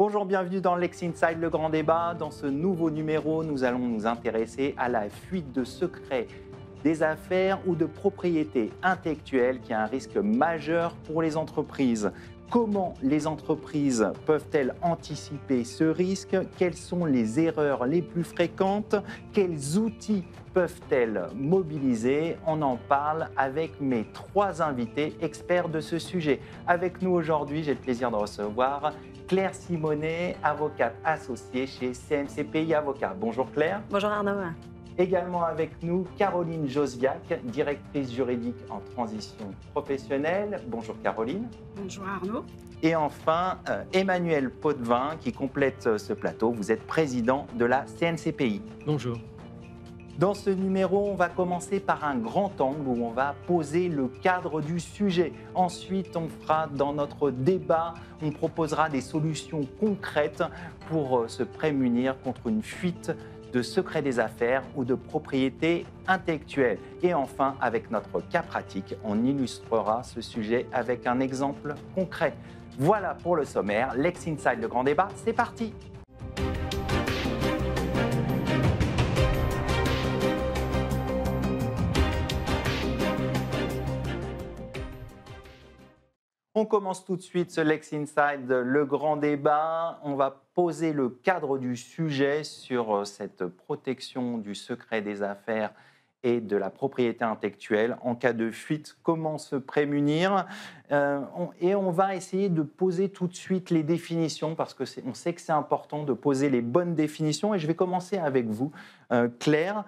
Bonjour, bienvenue dans Lex Inside, le grand débat. Dans ce nouveau numéro, nous allons nous intéresser à la fuite de secrets des affaires ou de propriétés intellectuelles qui est un risque majeur pour les entreprises. Comment les entreprises peuvent-elles anticiper ce risque? Quelles sont les erreurs les plus fréquentes? Quels outils peuvent-elles mobiliser? On en parle avec mes trois invités experts de ce sujet. Avec nous aujourd'hui, j'ai le plaisir de recevoir Claire Simonet, avocate associée chez CNCPI Avocats. Bonjour Claire. Bonjour Arnaud. Également avec nous, Caroline Josviac, directrice juridique en transition professionnelle. Bonjour Caroline. Bonjour Arnaud. Et enfin, Emmanuel Potvin qui complète ce plateau. Vous êtes président de la CNCPI. Bonjour. Dans ce numéro, on va commencer par un grand angle où on va poser le cadre du sujet. Ensuite, on fera dans notre débat, on proposera des solutions concrètes pour se prémunir contre une fuite de secrets des affaires ou de propriétés intellectuelles. Et enfin, avec notre cas pratique, on illustrera ce sujet avec un exemple concret. Voilà pour le sommaire. Lex Inside, le grand débat, c'est parti! On commence tout de suite ce Lex Inside, le grand débat. On va poser le cadre du sujet sur cette protection du secret des affaires et de la propriété intellectuelle en cas de fuite. Comment se prémunir? Et on va essayer de poser tout de suite les définitions parce qu'on sait que c'est important de poser les bonnes définitions. Et je vais commencer avec vous, Claire.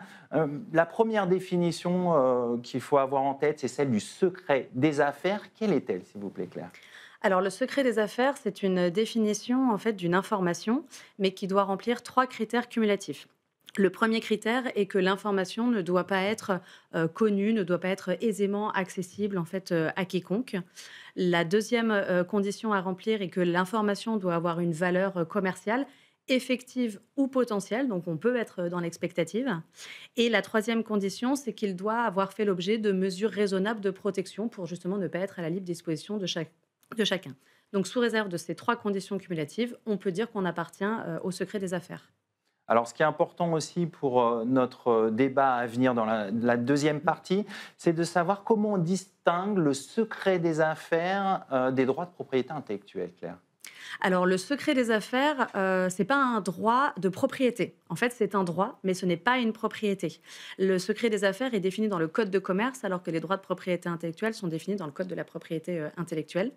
La première définition qu'il faut avoir en tête, c'est celle du secret des affaires. Quelle est-elle, s'il vous plaît, Claire? Alors, le secret des affaires, c'est une définition en fait d'une information, mais qui doit remplir 3 critères cumulatifs. Le premier critère est que l'information ne doit pas être connue, ne doit pas être aisément accessible en fait à quiconque. La deuxième condition à remplir est que l'information doit avoir une valeur commerciale effective ou potentielle, donc on peut être dans l'expectative. Et la troisième condition, c'est qu'il doit avoir fait l'objet de mesures raisonnables de protection pour justement ne pas être à la libre disposition de chacun. Donc sous réserve de ces 3 conditions cumulatives, on peut dire qu'on appartient au secret des affaires. Alors, ce qui est important aussi pour notre débat à venir dans la deuxième partie, c'est de savoir comment on distingue le secret des affaires des droits de propriété intellectuelle, Claire. Alors, le secret des affaires, ce n'est pas un droit de propriété. En fait, c'est un droit, mais ce n'est pas une propriété. Le secret des affaires est défini dans le Code de commerce, alors que les droits de propriété intellectuelle sont définis dans le Code de la propriété intellectuelle.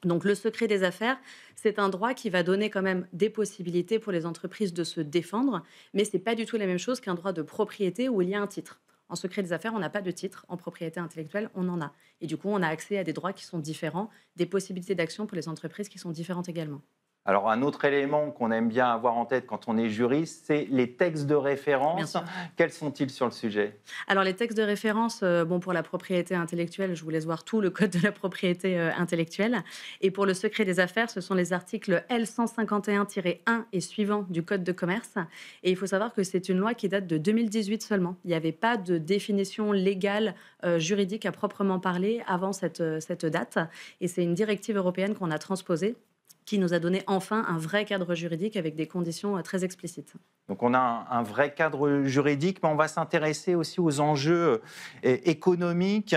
Donc, le secret des affaires, c'est un droit qui va donner quand même des possibilités pour les entreprises de se défendre, mais ce n'est pas du tout la même chose qu'un droit de propriété où il y a un titre. En secret des affaires, on n'a pas de titre. En propriété intellectuelle, on en a. Et du coup, on a accès à des droits qui sont différents, des possibilités d'action pour les entreprises qui sont différentes également. Alors, un autre élément qu'on aime bien avoir en tête quand on est juriste, c'est les textes de référence. Quels sont-ils sur le sujet? Alors, les textes de référence, pour la propriété intellectuelle, je vous laisse voir tout le Code de la propriété intellectuelle. Et pour le secret des affaires, ce sont les articles L151-1 et suivants du Code de commerce. Et il faut savoir que c'est une loi qui date de 2018 seulement. Il n'y avait pas de définition légale, juridique à proprement parler avant cette date. Et c'est une directive européenne qu'on a transposée, qui nous a donné enfin un vrai cadre juridique avec des conditions très explicites. Donc on a un vrai cadre juridique, mais on va s'intéresser aussi aux enjeux économiques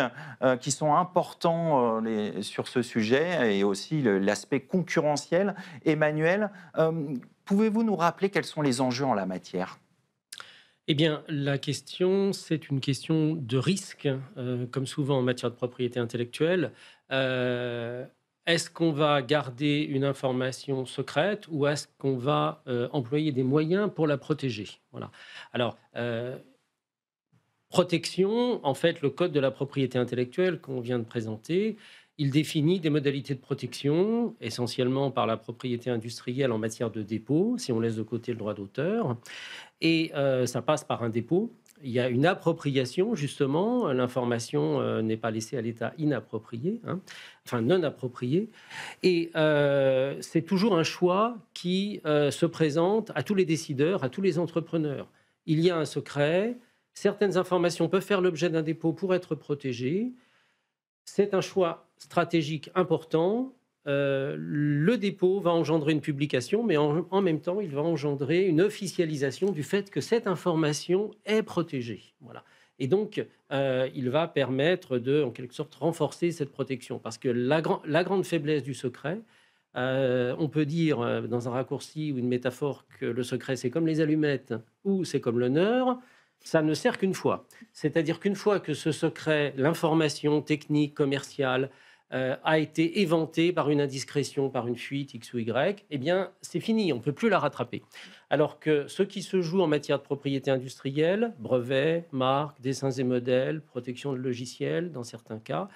qui sont importants sur ce sujet et aussi l'aspect concurrentiel. Emmanuel, pouvez-vous nous rappeler quels sont les enjeux en la matière ? Eh bien, la question, c'est une question de risque, comme souvent en matière de propriété intellectuelle. Est-ce qu'on va garder une information secrète ou est-ce qu'on va employer des moyens pour la protéger? Voilà. Alors, protection, en fait, le Code de la propriété intellectuelle qu'on vient de présenter, il définit des modalités de protection, essentiellement par la propriété industrielle en matière de dépôt, si on laisse de côté le droit d'auteur. Et ça passe par un dépôt. Il y a une appropriation, justement. L'information n'est pas laissée à l'état inapproprié, enfin non approprié. Et c'est toujours un choix qui se présente à tous les décideurs, à tous les entrepreneurs. Il y a un secret. Certaines informations peuvent faire l'objet d'un dépôt pour être protégées. C'est un choix stratégique important. le dépôt va engendrer une publication, mais en même temps, il va engendrer une officialisation du fait que cette information est protégée. Voilà. Et donc, il va permettre de, en quelque sorte, renforcer cette protection. Parce que la grande faiblesse du secret, on peut dire dans un raccourci ou une métaphore que le secret, c'est comme les allumettes ou c'est comme l'honneur, ça ne sert qu'une fois. C'est-à-dire qu'une fois que ce secret, l'information technique, commerciale, a été éventée par une indiscrétion, par une fuite X ou Y, eh bien, c'est fini, on ne peut plus la rattraper. Alors que ce qui se joue en matière de propriété industrielle, brevets, marques, dessins et modèles, protection de logiciels, dans certains cas,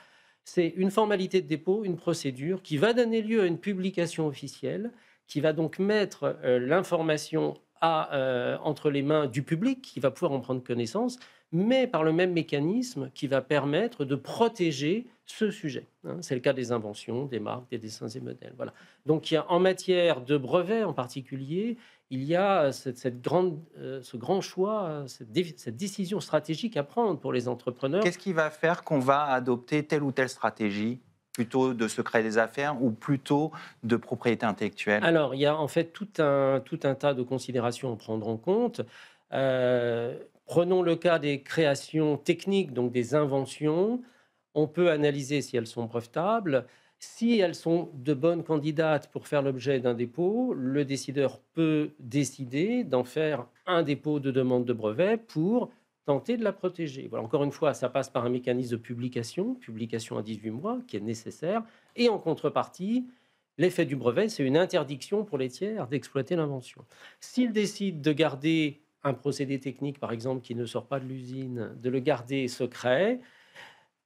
c'est une formalité de dépôt, une procédure qui va donner lieu à une publication officielle, qui va donc mettre l'information entre les mains du public, qui va pouvoir en prendre connaissance, mais par le même mécanisme qui va permettre de protéger ce sujet. C'est le cas des inventions, des marques, des dessins et modèles. Voilà. Donc, en matière de brevets en particulier, il y a ce grand choix, cette décision stratégique à prendre pour les entrepreneurs. Qu'est-ce qui va faire qu'on va adopter telle ou telle stratégie, plutôt de secret des affaires ou plutôt de propriété intellectuelle? Alors, il y a en fait tout un tas de considérations à prendre en compte. Prenons le cas des créations techniques, donc des inventions. On peut analyser si elles sont brevetables. Si elles sont de bonnes candidates pour faire l'objet d'un dépôt, le décideur peut décider d'en faire un dépôt de demande de brevet pour tenter de la protéger. Voilà, encore une fois, ça passe par un mécanisme de publication à 18 mois, qui est nécessaire. Et en contrepartie, l'effet du brevet, c'est une interdiction pour les tiers d'exploiter l'invention. S'ils décident de garder un procédé technique, par exemple, qui ne sort pas de l'usine, de le garder secret,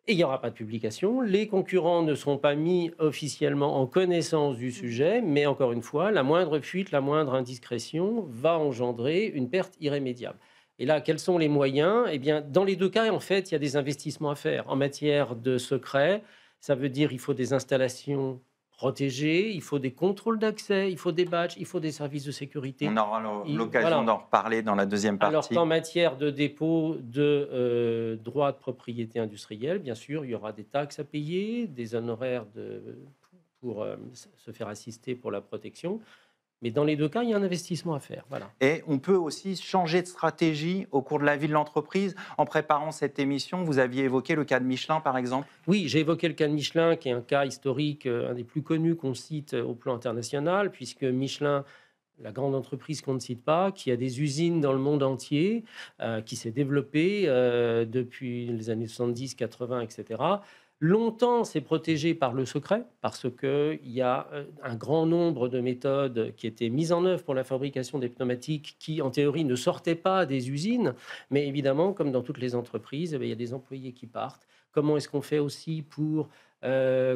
et il n'y aura pas de publication. Les concurrents ne seront pas mis officiellement en connaissance du sujet, mais encore une fois, la moindre fuite, la moindre indiscrétion va engendrer une perte irrémédiable. Et là, quels sont les moyens? Eh bien, dans les deux cas, en fait, il y a des investissements à faire. En matière de secret, ça veut dire qu'il faut des installations protégées, il faut des contrôles d'accès, il faut des badges, il faut des services de sécurité. On aura l'occasion d'en reparler dans la deuxième partie. Alors qu'en matière de dépôt de droits de propriété industrielle, bien sûr, il y aura des taxes à payer, des honoraires pour se faire assister pour la protection. Mais dans les deux cas, il y a un investissement à faire. Voilà. Et on peut aussi changer de stratégie au cours de la vie de l'entreprise. En préparant cette émission, vous aviez évoqué le cas de Michelin, par exemple. Oui, j'ai évoqué le cas de Michelin, qui est un cas historique, un des plus connus qu'on cite au plan international, puisque Michelin, la grande entreprise qu'on ne cite pas, qui a des usines dans le monde entier, qui s'est développée depuis les années 70, 80, etc., longtemps, c'est protégé par le secret parce qu'il y a un grand nombre de méthodes qui étaient mises en œuvre pour la fabrication des pneumatiques qui, en théorie, ne sortaient pas des usines. Mais évidemment, comme dans toutes les entreprises, il y a des employés qui partent. Comment est-ce qu'on fait aussi pour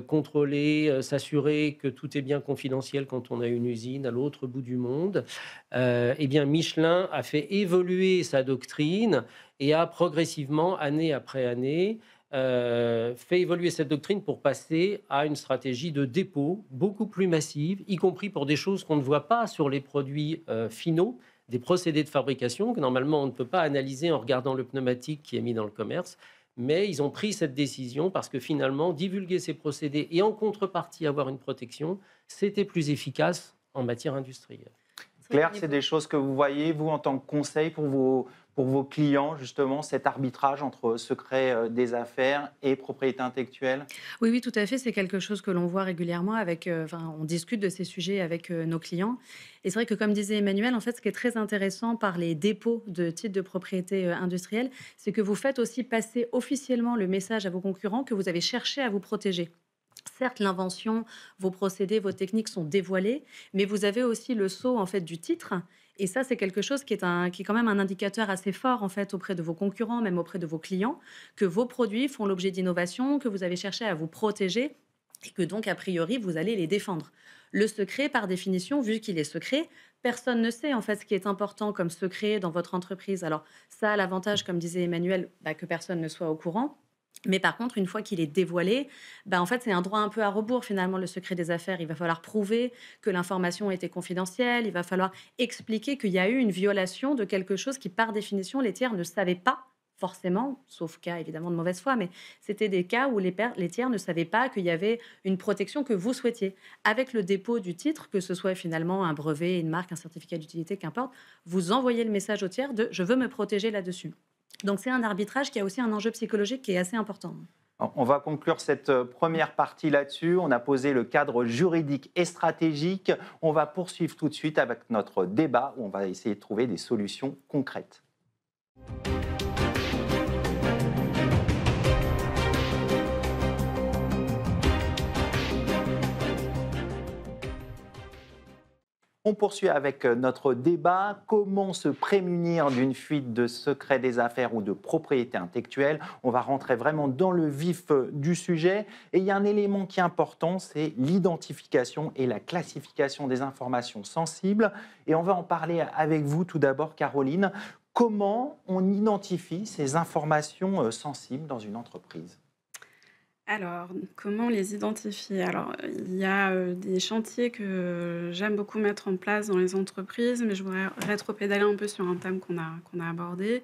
contrôler, s'assurer que tout est bien confidentiel quand on a une usine à l'autre bout du monde? Eh bien, Michelin a fait évoluer sa doctrine et a progressivement, année après année, fait évoluer cette doctrine pour passer à une stratégie de dépôt beaucoup plus massive, y compris pour des choses qu'on ne voit pas sur les produits finaux, des procédés de fabrication que normalement on ne peut pas analyser en regardant le pneumatique qui est mis dans le commerce. Mais ils ont pris cette décision parce que finalement, divulguer ces procédés et en contrepartie avoir une protection, c'était plus efficace en matière industrielle. Claire, c'est des choses que vous voyez, vous, en tant que conseil pour vos clients, justement, cet arbitrage entre secret des affaires et propriété intellectuelle? Oui, oui, tout à fait. C'est quelque chose que l'on voit régulièrement avec. On discute de ces sujets avec nos clients. Et c'est vrai que, comme disait Emmanuel, en fait, ce qui est très intéressant par les dépôts de titres de propriété industrielle, c'est que vous faites aussi passer officiellement le message à vos concurrents que vous avez cherché à vous protéger. Certes, l'invention, vos procédés, vos techniques sont dévoilés, mais vous avez aussi le sceau en fait du titre. Et ça, c'est quelque chose qui est quand même un indicateur assez fort en fait auprès de vos concurrents, même auprès de vos clients, que vos produits font l'objet d'innovation, que vous avez cherché à vous protéger et que donc a priori vous allez les défendre. Le secret, par définition, vu qu'il est secret, personne ne sait en fait ce qui est important comme secret dans votre entreprise. Alors ça a l'avantage, comme disait Emmanuel, que personne ne soit au courant. Mais par contre, une fois qu'il est dévoilé, en fait, c'est un droit un peu à rebours, finalement, le secret des affaires. Il va falloir prouver que l'information était confidentielle. Il va falloir expliquer qu'il y a eu une violation de quelque chose qui, par définition, les tiers ne savaient pas forcément, sauf cas évidemment de mauvaise foi, mais c'était des cas où les tiers ne savaient pas qu'il y avait une protection que vous souhaitiez. Avec le dépôt du titre, que ce soit finalement un brevet, une marque, un certificat d'utilité, qu'importe, vous envoyez le message au tiers de je veux me protéger là-dessus. Donc c'est un arbitrage qui a aussi un enjeu psychologique qui est assez important. On va conclure cette première partie là-dessus. On a posé le cadre juridique et stratégique. On va poursuivre tout de suite avec notre débat où on va essayer de trouver des solutions concrètes. On poursuit avec notre débat. Comment se prémunir d'une fuite de secret des affaires ou de propriété intellectuelle? On va rentrer vraiment dans le vif du sujet. Et il y a un élément qui est important, c'est l'identification et la classification des informations sensibles. Et on va en parler avec vous tout d'abord, Caroline. Comment on identifie ces informations sensibles dans une entreprise? Alors, comment les identifier? Alors, il y a, des chantiers que j'aime beaucoup mettre en place dans les entreprises, mais je voudrais rétropédaler un peu sur un thème qu'on a abordé,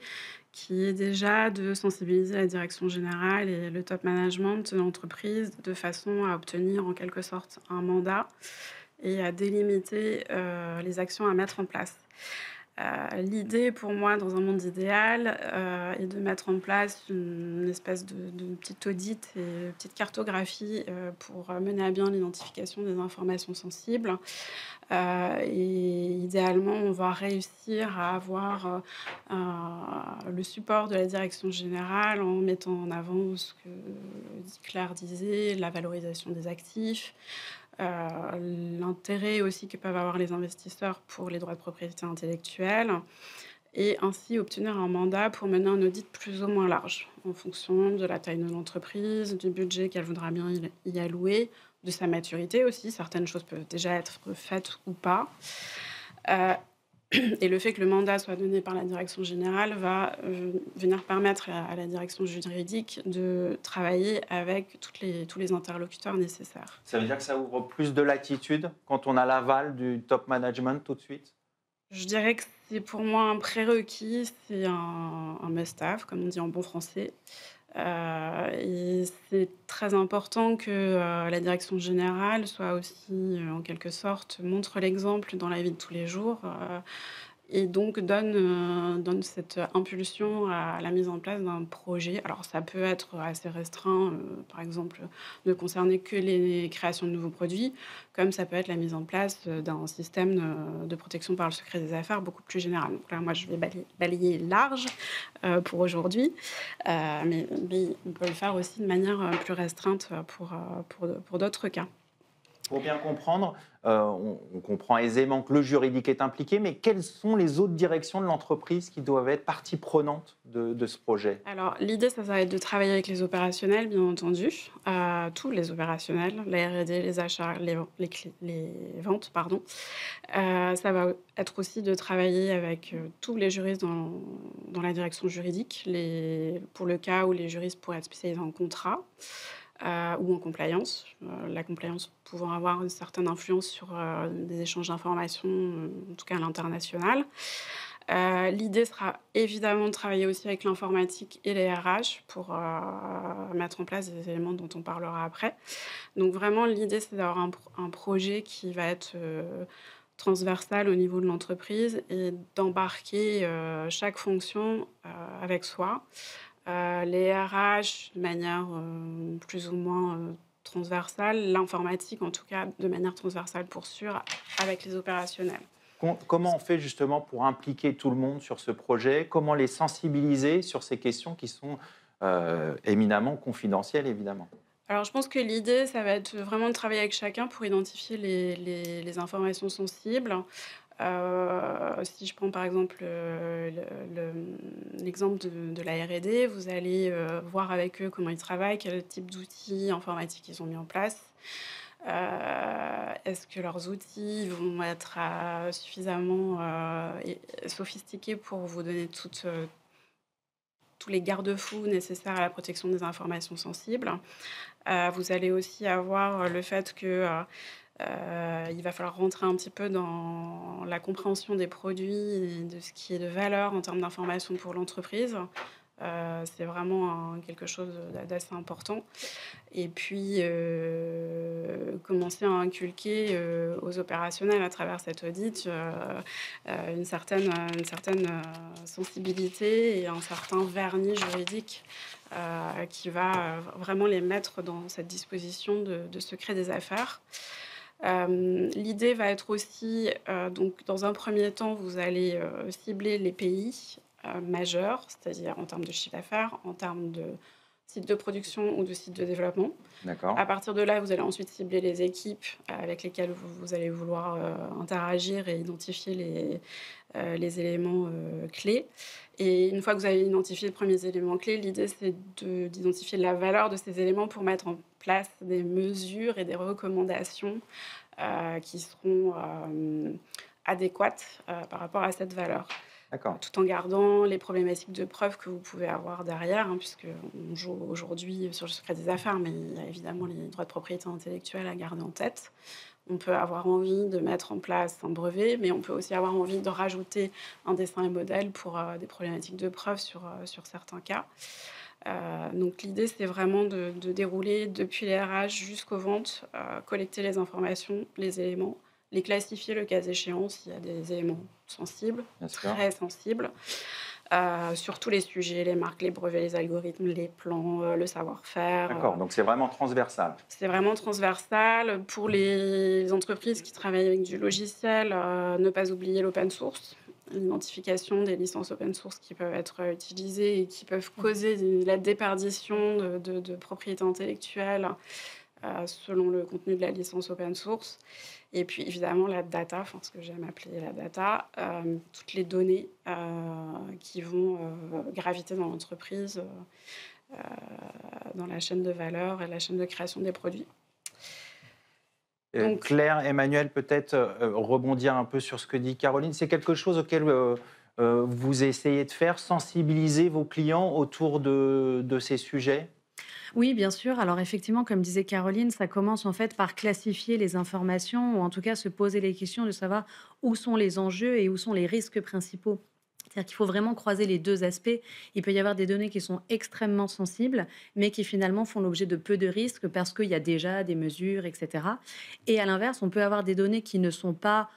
qui est déjà de sensibiliser la direction générale et le top management de l'entreprise de façon à obtenir en quelque sorte un mandat et à délimiter, les actions à mettre en place. L'idée pour moi dans un monde idéal, est de mettre en place une espèce de petit audit et petite cartographie, pour, mener à bien l'identification des informations sensibles. Et idéalement, on va réussir à avoir, le support de la direction générale en mettant en avant ce que Claire disait, la valorisation des actifs, l'intérêt aussi que peuvent avoir les investisseurs pour les droits de propriété intellectuelle et ainsi obtenir un mandat pour mener un audit plus ou moins large en fonction de la taille de l'entreprise, du budget qu'elle voudra bien y allouer, de sa maturité aussi. Certaines choses peuvent déjà être faites ou pas. Euh, Et le fait que le mandat soit donné par la direction générale va venir permettre à la direction juridique de travailler avec tous les interlocuteurs nécessaires. Ça veut dire que ça ouvre plus de latitude quand on a l'aval du top management tout de suite? Je dirais que c'est pour moi un prérequis, c'est un must-have, comme on dit en bon français. Et c'est très important que la direction générale soit aussi, en quelque sorte, montre l'exemple dans la vie de tous les jours. Et donc donne cette impulsion à la mise en place d'un projet. Alors ça peut être assez restreint, par exemple, ne concerner que les créations de nouveaux produits, comme ça peut être la mise en place, d'un système, de protection par le secret des affaires beaucoup plus général. Donc là, moi, je vais balayer large, pour aujourd'hui, mais on peut le faire aussi de manière, plus restreinte, pour d'autres cas. Pour bien comprendre, on comprend aisément que le juridique est impliqué, mais quelles sont les autres directions de l'entreprise qui doivent être partie prenante de ce projet? Alors, l'idée, ça va être de travailler avec les opérationnels, bien entendu, tous les opérationnels, la R&D, les achats, les ventes, pardon. Ça va être aussi de travailler avec tous les juristes dans la direction juridique, pour le cas où les juristes pourraient être spécialisés en contrat ou en compliance. La compliance pouvant avoir une certaine influence sur des échanges d'informations, en tout cas à l'international. L'idée sera évidemment de travailler aussi avec l'informatique et les RH pour mettre en place des éléments dont on parlera après. Donc vraiment, l'idée, c'est d'avoir un projet qui va être transversal au niveau de l'entreprise et d'embarquer chaque fonction avec soi. Les RH de manière plus ou moins transversale, l'informatique en tout cas de manière transversale pour sûr, avec les opérationnels. Comment on fait justement pour impliquer tout le monde sur ce projet? Comment les sensibiliser sur ces questions qui sont éminemment confidentielles, évidemment? Alors, je pense que l'idée, ça va être vraiment de travailler avec chacun pour identifier les informations sensibles. Si je prends par exemple l'exemple de la R&D, vous allez voir avec eux comment ils travaillent, quel type d'outils informatiques ils ont mis en place. Est-ce que leurs outils vont être suffisamment sophistiqués pour vous donner tous les garde-fous nécessaires à la protection des informations sensibles? Vous allez aussi avoir le fait que il va falloir rentrer un petit peu dans la compréhension des produits et de ce qui est de valeur en termes d'information pour l'entreprise. C'est vraiment quelque chose d'assez important. Et puis, commencer à inculquer aux opérationnels à travers cet audit une certaine sensibilité et un certain vernis juridique qui va vraiment les mettre dans cette disposition de secret des affaires. L'idée va être aussi, donc dans un premier temps, vous allez cibler les pays majeurs, c'est-à-dire en termes de chiffre d'affaires, en termes de sites de production ou de sites de développement. D'accord. À partir de là, vous allez ensuite cibler les équipes avec lesquelles vous allez vouloir interagir et identifier les éléments clés. Et une fois que vous avez identifié les premiers éléments clés, l'idée, c'est d'identifier la valeur de ces éléments pour mettre en place des mesures et des recommandations qui seront adéquates par rapport à cette valeur. D'accord. Tout en gardant les problématiques de preuve que vous pouvez avoir derrière, puisqu'on joue aujourd'hui sur le secret des affaires, mais il y a évidemment les droits de propriété intellectuelle à garder en tête. On peut avoir envie de mettre en place un brevet, mais on peut aussi avoir envie de rajouter un dessin et modèle pour des problématiques de preuve sur certains cas. Donc l'idée, c'est vraiment de dérouler depuis les RH jusqu'aux ventes, collecter les informations, les éléments, les classifier le cas échéant s'il y a des éléments sensibles, très sensibles, sur tous les sujets, les marques, les brevets, les algorithmes, les plans, le savoir-faire. D'accord, donc c'est vraiment transversal. C'est vraiment transversal. Pour les entreprises qui travaillent avec du logiciel, ne pas oublier l'open source, l'identification des licences open source qui peuvent être utilisées et qui peuvent causer la déperdition de propriété intellectuelle selon le contenu de la licence open source. Et puis évidemment la data, ce que j'aime appeler la data, toutes les données qui vont graviter dans l'entreprise, dans la chaîne de valeur et la chaîne de création des produits. Donc, Claire, Emmanuel, peut-être rebondir un peu sur ce que dit Caroline. C'est quelque chose auquel vous essayez de faire, sensibiliser vos clients autour de ces sujets ? Oui, bien sûr. Alors effectivement, comme disait Caroline, ça commence en fait par classifier les informations ou en tout cas se poser les questions de savoir où sont les enjeux et où sont les risques principaux. C'est-à-dire qu'il faut vraiment croiser les deux aspects. Il peut y avoir des données qui sont extrêmement sensibles, mais qui finalement font l'objet de peu de risques parce qu'il y a déjà des mesures, etc. Et à l'inverse, on peut avoir des données qui ne sont pas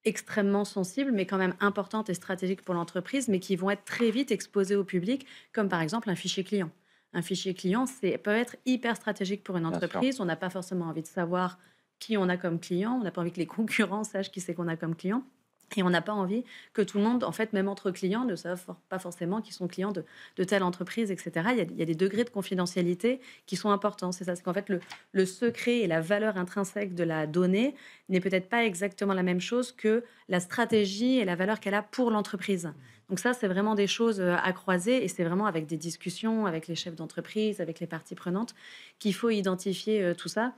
extrêmement sensibles, mais quand même importantes et stratégiques pour l'entreprise, mais qui vont être très vite exposées au public, comme par exemple un fichier client. Un fichier client, peut être hyper stratégique pour une entreprise. On n'a pas forcément envie de savoir qui on a comme client. On n'a pas envie que les concurrents sachent qui c'est qu'on a comme client. Et on n'a pas envie que tout le monde, en fait, même entre clients, ne savent pas forcément qu'ils sont clients de telle entreprise, etc. Il y a des degrés de confidentialité qui sont importants. C'est ça, c'est qu'en fait, le secret et la valeur intrinsèque de la donnée n'est peut-être pas exactement la même chose que la stratégie et la valeur qu'elle a pour l'entreprise. Donc ça, c'est vraiment des choses à croiser et c'est vraiment avec des discussions avec les chefs d'entreprise, avec les parties prenantes, qu'il faut identifier tout ça.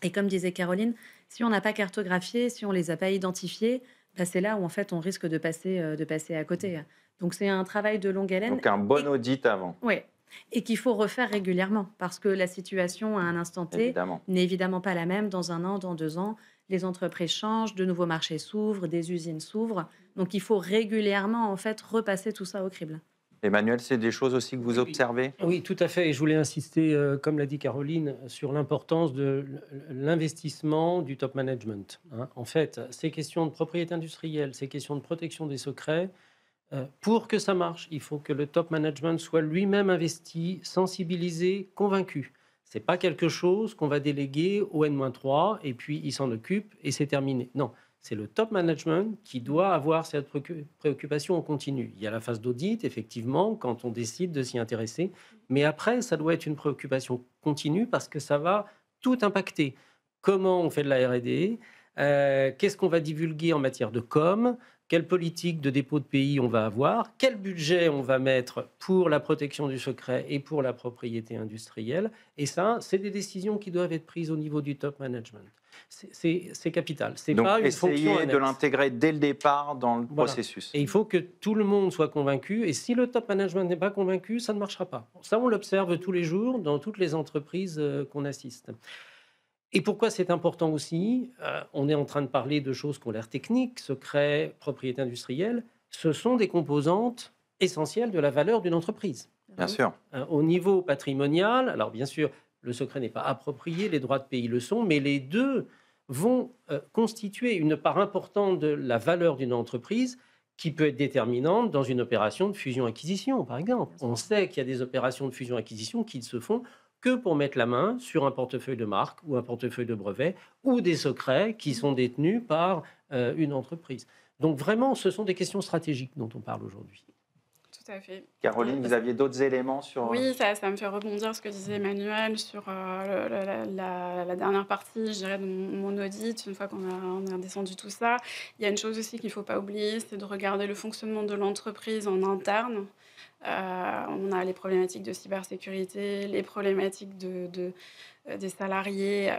Et comme disait Caroline, si on n'a pas cartographié, si on ne les a pas identifiés, c'est là où en fait on risque de passer à côté. Donc c'est un travail de longue haleine. Donc un bon audit avant. Oui, et qu'il faut refaire régulièrement parce que la situation à un instant T n'est évidemment pas la même dans 1 an, dans 2 ans. Les entreprises changent, de nouveaux marchés s'ouvrent, des usines s'ouvrent. Donc il faut régulièrement en fait repasser tout ça au crible. Emmanuel, c'est des choses aussi que vous observez ? Oui, tout à fait. Et je voulais insister, comme l'a dit Caroline, sur l'importance de l'investissement du top management. En fait, ces questions de propriété industrielle, ces questions de protection des secrets, pour que ça marche, il faut que le top management soit lui-même investi, sensibilisé, convaincu. Ce n'est pas quelque chose qu'on va déléguer au N-3 et puis il s'en occupe et c'est terminé. Non. C'est le top management qui doit avoir cette préoccupation en continu. Il y a la phase d'audit, effectivement, quand on décide de s'y intéresser. Mais après, ça doit être une préoccupation continue parce que ça va tout impacter. Comment on fait de la R&D ? Qu'est-ce qu'on va divulguer en matière de com ? Quelle politique de dépôt de pays on va avoir ? Quel budget on va mettre pour la protection du secret et pour la propriété industrielle ? Et ça, c'est des décisions qui doivent être prises au niveau du top management. C'est capital. C'est donc, pas une fonction essayer de l'intégrer dès le départ dans le processus. Et il faut que tout le monde soit convaincu. Et si le top management n'est pas convaincu, ça ne marchera pas. Ça, on l'observe tous les jours dans toutes les entreprises qu'on assiste. Et pourquoi c'est important aussi ? On est en train de parler de choses qui ont l'air techniques, secret, propriété industrielle. Ce sont des composantes essentielles de la valeur d'une entreprise. Bien sûr. Au niveau patrimonial, alors bien sûr, le secret n'est pas approprié, les droits de pays le sont, mais les deux vont constituer une part importante de la valeur d'une entreprise qui peut être déterminante dans une opération de fusion-acquisition, par exemple. On sait qu'il y a des opérations de fusion-acquisition qui ne se font que pour mettre la main sur un portefeuille de marque ou un portefeuille de brevets ou des secrets qui sont détenus par une entreprise. Donc vraiment, ce sont des questions stratégiques dont on parle aujourd'hui. Tout à fait. Caroline, vous aviez d'autres éléments sur... Oui, ça me fait rebondir ce que disait Emmanuel sur la dernière partie, je dirais, de mon audit. Une fois qu'on a descendu tout ça, il y a une chose aussi qu'il ne faut pas oublier, c'est de regarder le fonctionnement de l'entreprise en interne. On a les problématiques de cybersécurité, les problématiques des salariés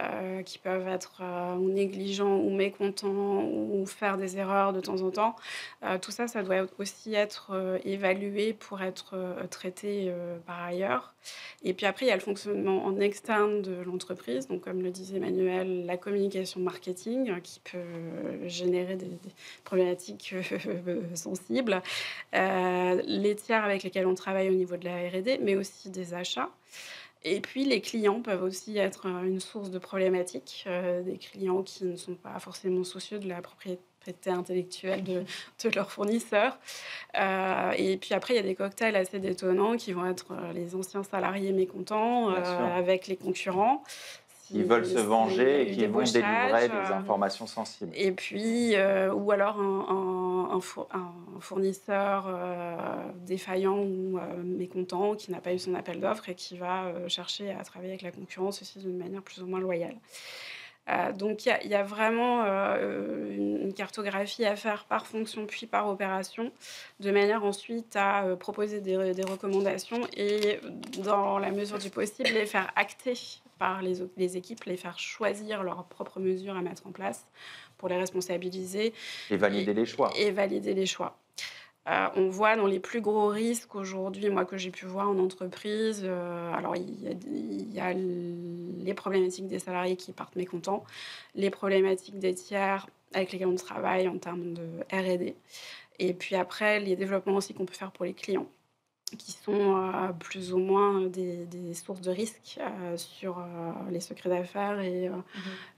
qui peuvent être ou négligents ou mécontents ou faire des erreurs de temps en temps. Tout ça, ça doit aussi être évalué pour être traité par ailleurs. Et puis après, il y a le fonctionnement en externe de l'entreprise. Donc, comme le disait Emmanuel, la communication marketing qui peut générer des problématiques sensibles. Les tiers avec lesquels on travaille au niveau de la R&D, mais aussi des achats. Et puis, les clients peuvent aussi être une source de problématiques, des clients qui ne sont pas forcément soucieux de la propriété intellectuelle de leurs fournisseurs. Et puis après, il y a des cocktails assez détonnants qui vont être les anciens salariés mécontents avec les concurrents. Ils veulent se venger et qui vont délivrer des informations sensibles. Et puis, ou alors un fournisseur défaillant ou mécontent qui n'a pas eu son appel d'offres et qui va chercher à travailler avec la concurrence aussi d'une manière plus ou moins loyale. Donc, il y a vraiment une cartographie à faire par fonction puis par opération, de manière ensuite à proposer des recommandations et, dans la mesure du possible, les faire acter par les équipes, les faire choisir leurs propres mesures à mettre en place pour les responsabiliser. Et valider les choix. Et valider les choix. On voit dans les plus gros risques aujourd'hui, moi que j'ai pu voir en entreprise, alors il y a les problématiques des salariés qui partent mécontents, les problématiques des tiers avec lesquels on travaille en termes de R&D, et puis après les développements aussi qu'on peut faire pour les clients, qui sont plus ou moins des sources de risques sur les secrets d'affaires et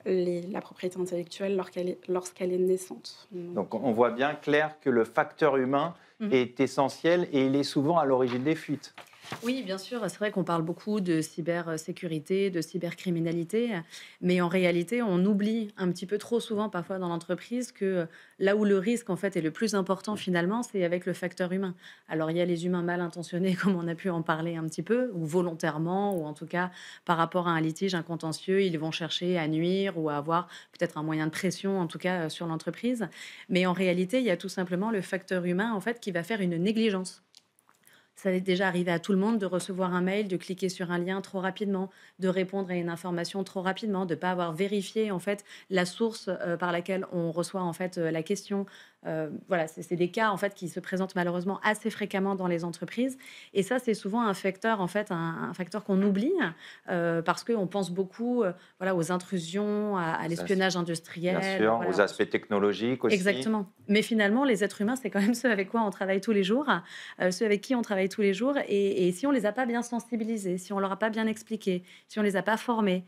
la propriété intellectuelle lorsqu'elle est naissante. Donc on voit bien, Claire, que le facteur humain est essentiel et il est souvent à l'origine des fuites. Oui, bien sûr. C'est vrai qu'on parle beaucoup de cybersécurité, de cybercriminalité, mais en réalité, on oublie un petit peu trop souvent parfois dans l'entreprise que là où le risque en fait est le plus important finalement, c'est avec le facteur humain. Alors il y a les humains mal intentionnés, comme on a pu en parler un petit peu, ou volontairement, ou en tout cas par rapport à un litige, un contentieux, ils vont chercher à nuire ou à avoir peut-être un moyen de pression, en tout cas sur l'entreprise. Mais en réalité, il y a tout simplement le facteur humain en fait qui va faire une négligence. Ça est déjà arrivé à tout le monde de recevoir un mail, de cliquer sur un lien trop rapidement, de répondre à une information trop rapidement, de ne pas avoir vérifié en fait la source par laquelle on reçoit en fait la question. Voilà, c'est des cas en fait qui se présentent malheureusement assez fréquemment dans les entreprises. Et ça, c'est souvent un facteur en fait, un facteur qu'on oublie parce qu'on pense beaucoup voilà, aux intrusions, à l'espionnage industriel. Bien sûr, voilà. Aux aspects technologiques aussi. Exactement. Mais finalement, les êtres humains, c'est quand même ceux avec quoi on travaille tous les jours, ceux avec qui on travaille tous les jours. Et si on les a pas bien sensibilisés, si on leur a pas bien expliqué, si on les a pas formés,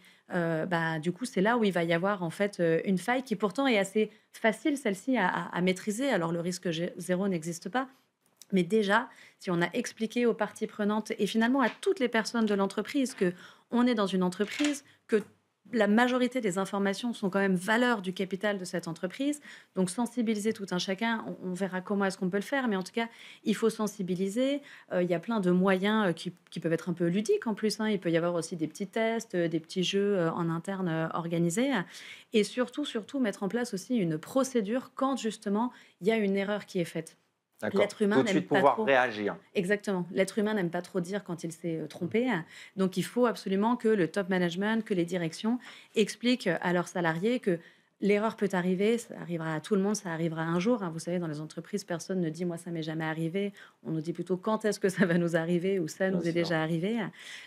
du coup, c'est là où il va y avoir en fait une faille qui pourtant est assez facile, celle-ci, à maîtriser. Alors, le risque zéro n'existe pas. Mais déjà, si on a expliqué aux parties prenantes et finalement à toutes les personnes de l'entreprise qu'on est dans une entreprise, que la majorité des informations sont quand même valeur du capital de cette entreprise. Donc, sensibiliser tout un chacun, on verra comment est-ce qu'on peut le faire. Mais en tout cas, il faut sensibiliser. Il y a plein de moyens qui peuvent être un peu ludiques en plus. Il peut y avoir aussi des petits tests, des petits jeux en interne organisés. Et surtout, mettre en place aussi une procédure quand justement il y a une erreur qui est faite. L'être humain n'aime pas trop réagir. Exactement. L'être humain n'aime pas trop dire quand il s'est trompé. Donc, il faut absolument que le top management, que les directions expliquent à leurs salariés que L'erreur peut arriver, ça arrivera à tout le monde, ça arrivera un jour, hein. Vous savez, dans les entreprises, personne ne dit: «Moi, ça m'est jamais arrivé». On nous dit plutôt: «Quand est-ce que ça va nous arriver?» ou «Ça Bien nous est sûr. déjà arrivé».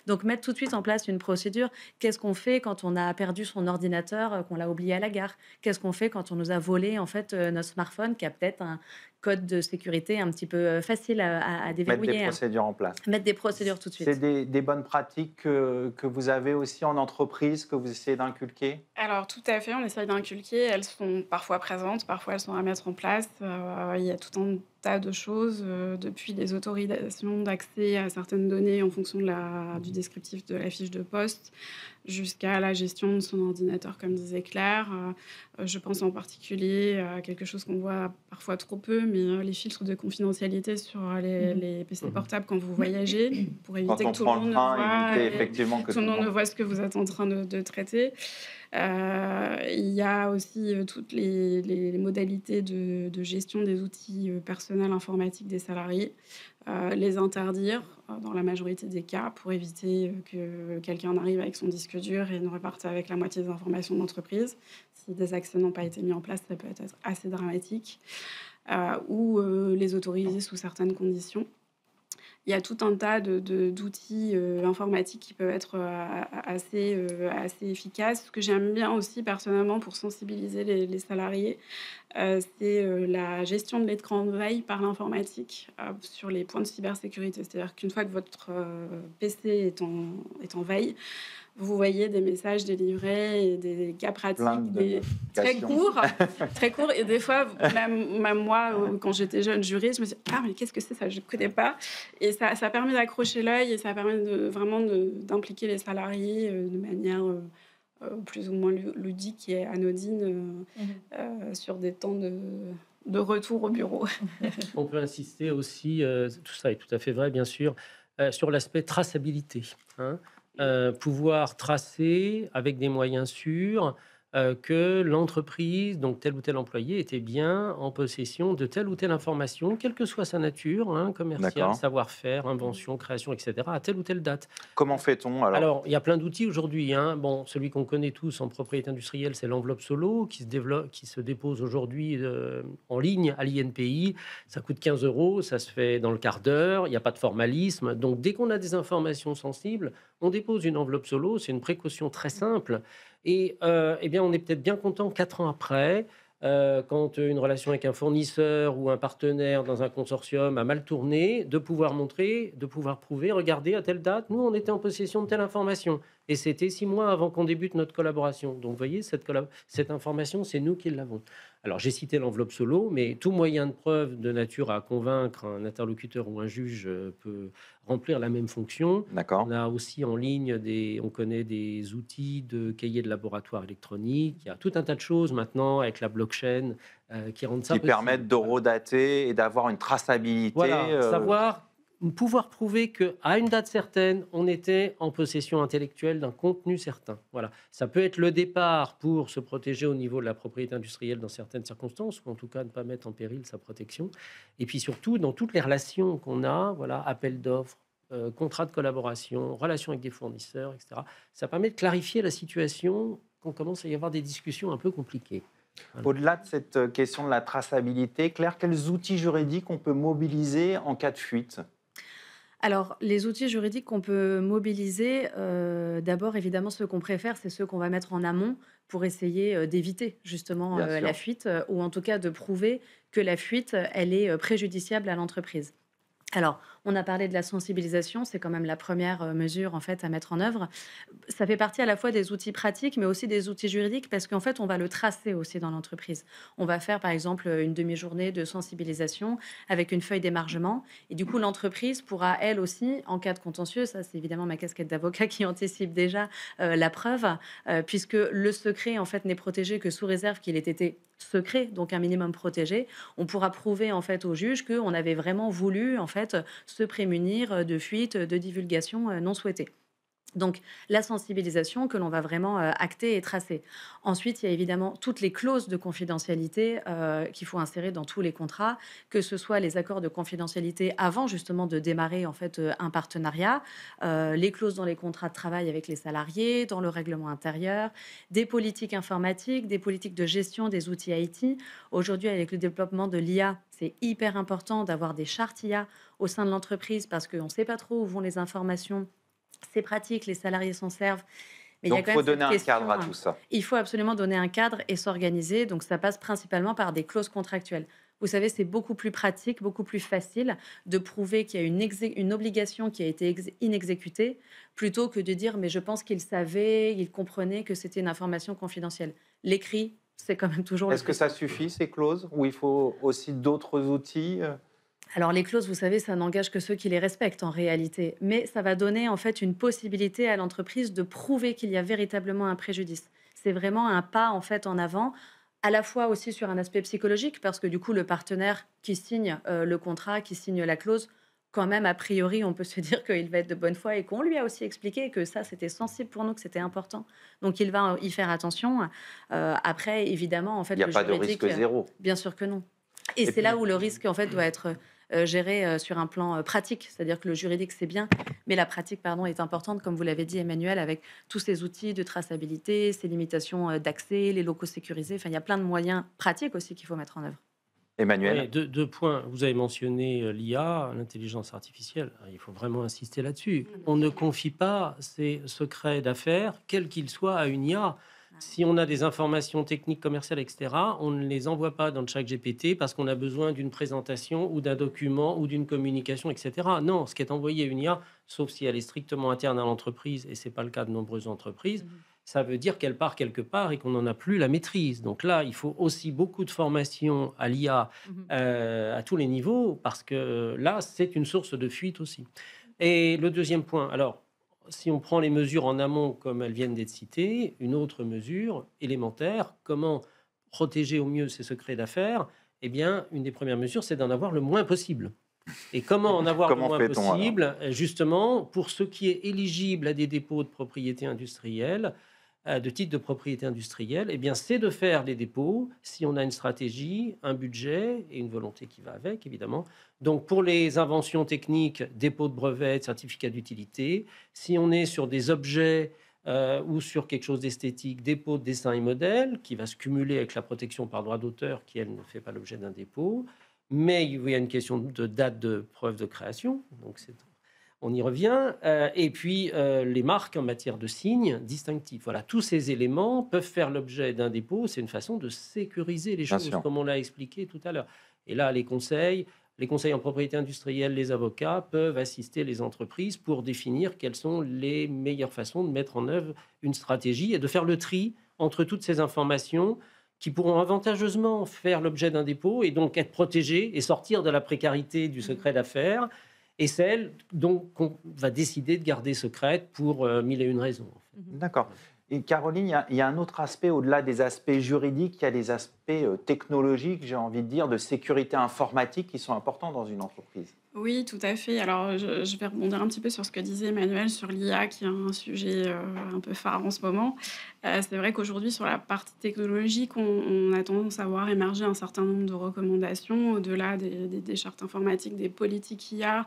Donc mettre tout de suite en place une procédure. Qu'est-ce qu'on fait quand on a perdu son ordinateur, qu'on l'a oublié à la gare? Qu'est-ce qu'on fait quand on nous a volé, en fait, notre smartphone qui a peut-être un code de sécurité un petit peu, facile à Mettre des déverrouiller, hein? procédures en place. Mettre des procédures tout de C'est suite. des bonnes pratiques que vous avez aussi en entreprise, que vous essayez d'inculquer? Alors tout à fait, on essaye d'inculquer. Elles sont parfois présentes, parfois elles sont à mettre en place. Il y a tout un tas de choses, depuis les autorisations d'accès à certaines données en fonction du descriptif de la fiche de poste, jusqu'à la gestion de son ordinateur, comme disait Claire. Je pense en particulier à quelque chose qu'on voit parfois trop peu, mais les filtres de confidentialité sur les PC Mhm. portables quand vous voyagez, pour Quand éviter on que tout le prend monde le ne train, voit éviter et effectivement que tout le monde ne voit ce que vous êtes en train de traiter. Il y a aussi toutes les modalités de gestion des outils personnels informatiques des salariés, les interdire dans la majorité des cas pour éviter que quelqu'un arrive avec son disque dur et ne reparte avec la moitié des informations de l'entreprise. Si des accès n'ont pas été mis en place, ça peut être assez dramatique. Ou les autoriser sous certaines conditions. Il y a tout un tas d'outils informatiques qui peuvent être assez efficaces. Ce que j'aime bien aussi personnellement pour sensibiliser les salariés, c'est la gestion de l'écran de veille par l'informatique sur les points de cybersécurité. C'est-à-dire qu'une fois que votre PC est en veille, vous voyez des messages délivrés et des cas plein pratiques, de très notifications. courts, très courts. Et des fois, même moi, quand j'étais jeune juriste, je me suis dit, ah, mais qu'est-ce que c'est ça? Je ne connais pas. Et ça permet d'accrocher l'œil et ça permet vraiment d'impliquer les salariés de manière plus ou moins ludique et anodine sur des temps de retour au bureau. On peut insister aussi, tout ça est tout à fait vrai, bien sûr, sur l'aspect traçabilité, hein. Pouvoir tracer avec des moyens sûrs que l'entreprise, donc tel ou tel employé, était bien en possession de telle ou telle information, quelle que soit sa nature, hein, commerciale, D'accord. savoir-faire, invention, création, etc., à telle ou telle date. Comment fait-on alors? Alors, il y a plein d'outils aujourd'hui, hein. Bon, celui qu'on connaît tous en propriété industrielle, c'est l'enveloppe solo qui se développe, qui se dépose aujourd'hui en ligne à l'INPI. Ça coûte 15 €, ça se fait dans le quart d'heure, il n'y a pas de formalisme. Donc, dès qu'on a des informations sensibles, on dépose une enveloppe solo. C'est une précaution très simple. Et eh bien, on est peut-être bien content 4 ans après, quand une relation avec un fournisseur ou un partenaire dans un consortium a mal tourné, de pouvoir montrer, de pouvoir prouver, regardez, à telle date, nous, on était en possession de telle information. Et c'était 6 mois avant qu'on débute notre collaboration. Donc, vous voyez, cette information, c'est nous qui l'avons. Alors, j'ai cité l'enveloppe solo, mais tout moyen de preuve de nature à convaincre un interlocuteur ou un juge peut remplir la même fonction. D'accord. On a aussi en ligne on connaît des outils de cahiers de laboratoire électronique. Il y a tout un tas de choses maintenant avec la blockchain qui rendent ça Qui possible. permettent d'horodater et d'avoir une traçabilité. Voilà, pouvoir prouver qu'à une date certaine, on était en possession intellectuelle d'un contenu certain. Voilà, ça peut être le départ pour se protéger au niveau de la propriété industrielle dans certaines circonstances, ou en tout cas ne pas mettre en péril sa protection. Et puis surtout, dans toutes les relations qu'on a, voilà, appel d'offres, contrat de collaboration, relations avec des fournisseurs, etc. Ça permet de clarifier la situation quand commence à y avoir des discussions un peu compliquées. Voilà. Au-delà de cette question de la traçabilité, Claire, quels outils juridiques on peut mobiliser en cas de fuite? Alors, les outils juridiques qu'on peut mobiliser, d'abord, évidemment, ceux qu'on préfère, c'est ceux qu'on va mettre en amont pour essayer d'éviter justement Bien sûr. la fuite, ou en tout cas de prouver que la fuite, elle est préjudiciable à l'entreprise. Alors, on a parlé de la sensibilisation, c'est quand même la première mesure en fait à mettre en œuvre. Ça fait partie à la fois des outils pratiques, mais aussi des outils juridiques, parce qu'en fait, on va le tracer aussi dans l'entreprise. On va faire par exemple une demi-journée de sensibilisation avec une feuille d'émargement, et du coup, l'entreprise pourra elle aussi, en cas de contentieux, ça c'est évidemment ma casquette d'avocat qui anticipe déjà la preuve, puisque le secret en fait n'est protégé que sous réserve qu'il ait été secret, donc un minimum protégé. On pourra prouver en fait au juge qu'on avait vraiment voulu en fait se prémunir de fuites, de divulgations non souhaitées. Donc, la sensibilisation que l'on va vraiment acter et tracer. Ensuite, il y a évidemment toutes les clauses de confidentialité qu'il faut insérer dans tous les contrats, que ce soit les accords de confidentialité avant justement de démarrer en fait un partenariat, les clauses dans les contrats de travail avec les salariés, dans le règlement intérieur, des politiques informatiques, des politiques de gestion des outils IT. Aujourd'hui, avec le développement de l'IA, c'est hyper important d'avoir des chartes IA au sein de l'entreprise parce qu'on ne sait pas trop où vont les informations. C'est pratique, les salariés s'en servent. Mais il y a Donc, quand il même faut donner cette un question. cadre à tout ça. Il faut absolument donner un cadre et s'organiser. Donc, ça passe principalement par des clauses contractuelles. Vous savez, c'est beaucoup plus pratique, beaucoup plus facile de prouver qu'il y a une obligation qui a été inexécutée plutôt que de dire mais je pense qu'il savait, il comprenait que c'était une information confidentielle. L'écrit, c'est quand même toujours le Est-ce que plus ça simple. suffit, ces clauses, ou il faut aussi d'autres outils Alors les clauses, vous savez, ça n'engage que ceux qui les respectent en réalité, mais ça va donner en fait une possibilité à l'entreprise de prouver qu'il y a véritablement un préjudice. C'est vraiment un pas en fait en avant, à la fois aussi sur un aspect psychologique, parce que du coup le partenaire qui signe le contrat, qui signe la clause, quand même a priori on peut se dire qu'il va être de bonne foi et qu'on lui a aussi expliqué que ça c'était sensible pour nous, que c'était important. Donc il va y faire attention. Après évidemment en fait Il n'y a le pas de juridique, risque zéro. bien sûr que non. Et Et c'est là puis, où le risque en fait doit être géré sur un plan pratique, c'est-à-dire que le juridique c'est bien, mais la pratique pardon est importante, comme vous l'avez dit Emmanuel, avec tous ces outils de traçabilité, ces limitations d'accès, les locaux sécurisés. Enfin, il y a plein de moyens pratiques aussi qu'il faut mettre en œuvre. Emmanuel, Oui, deux points. Vous avez mentionné l'IA, l'intelligence artificielle. Il faut vraiment insister là-dessus. On ne confie pas ses secrets d'affaires, quels qu'ils soient, à une IA. Si on a des informations techniques, commerciales, etc., on ne les envoie pas dans le chat GPT parce qu'on a besoin d'une présentation ou d'un document ou d'une communication, etc. Non, ce qui est envoyé à une IA, sauf si elle est strictement interne à l'entreprise, et ce n'est pas le cas de nombreuses entreprises, ça veut dire qu'elle part quelque part et qu'on n'en a plus la maîtrise. Donc là, il faut aussi beaucoup de formation à l'IA à tous les niveaux, parce que là, c'est une source de fuite aussi. Et le deuxième point, alors, si on prend les mesures en amont, comme elles viennent d'être citées, une autre mesure élémentaire, comment protéger au mieux ses secrets d'affaires? Eh bien, une des premières mesures, c'est d'en avoir le moins possible. Et comment en avoir le comment moins fait-on alors? possible? Justement, pour ce qui est éligible à des dépôts de propriété industrielle, de titre de propriété industrielle, eh bien, c'est de faire des dépôts si on a une stratégie, un budget et une volonté qui va avec, évidemment. Donc, pour les inventions techniques, dépôt de brevets, de certificats d'utilité. Si on est sur des objets ou sur quelque chose d'esthétique, dépôt de dessin et modèle, qui va se cumuler avec la protection par droit d'auteur, qui, elle, ne fait pas l'objet d'un dépôt. Mais il y a une question de date de preuve de création, donc on y revient. Et puis, les marques en matière de signes distinctifs. Voilà, tous ces éléments peuvent faire l'objet d'un dépôt. C'est une façon de sécuriser les Bien choses, sûr. comme on l'a expliqué tout à l'heure. Et là, les conseils en propriété industrielle, les avocats peuvent assister les entreprises pour définir quelles sont les meilleures façons de mettre en œuvre une stratégie et de faire le tri entre toutes ces informations qui pourront avantageusement faire l'objet d'un dépôt et donc être protégées et sortir de la précarité du secret d'affaires, et celles dont on va décider de garder secrètes pour mille et une raisons. D'accord. Et Caroline, il y a un autre aspect, au-delà des aspects juridiques, il y a des aspects technologiques, j'ai envie de dire, de sécurité informatique qui sont importants dans une entreprise. Oui, tout à fait. Alors, je vais rebondir un petit peu sur ce que disait Emmanuel sur l'IA, qui est un sujet un peu phare en ce moment. C'est vrai qu'aujourd'hui, sur la partie technologique, on a tendance à voir émerger un certain nombre de recommandations, au-delà des chartes informatiques, des politiques IA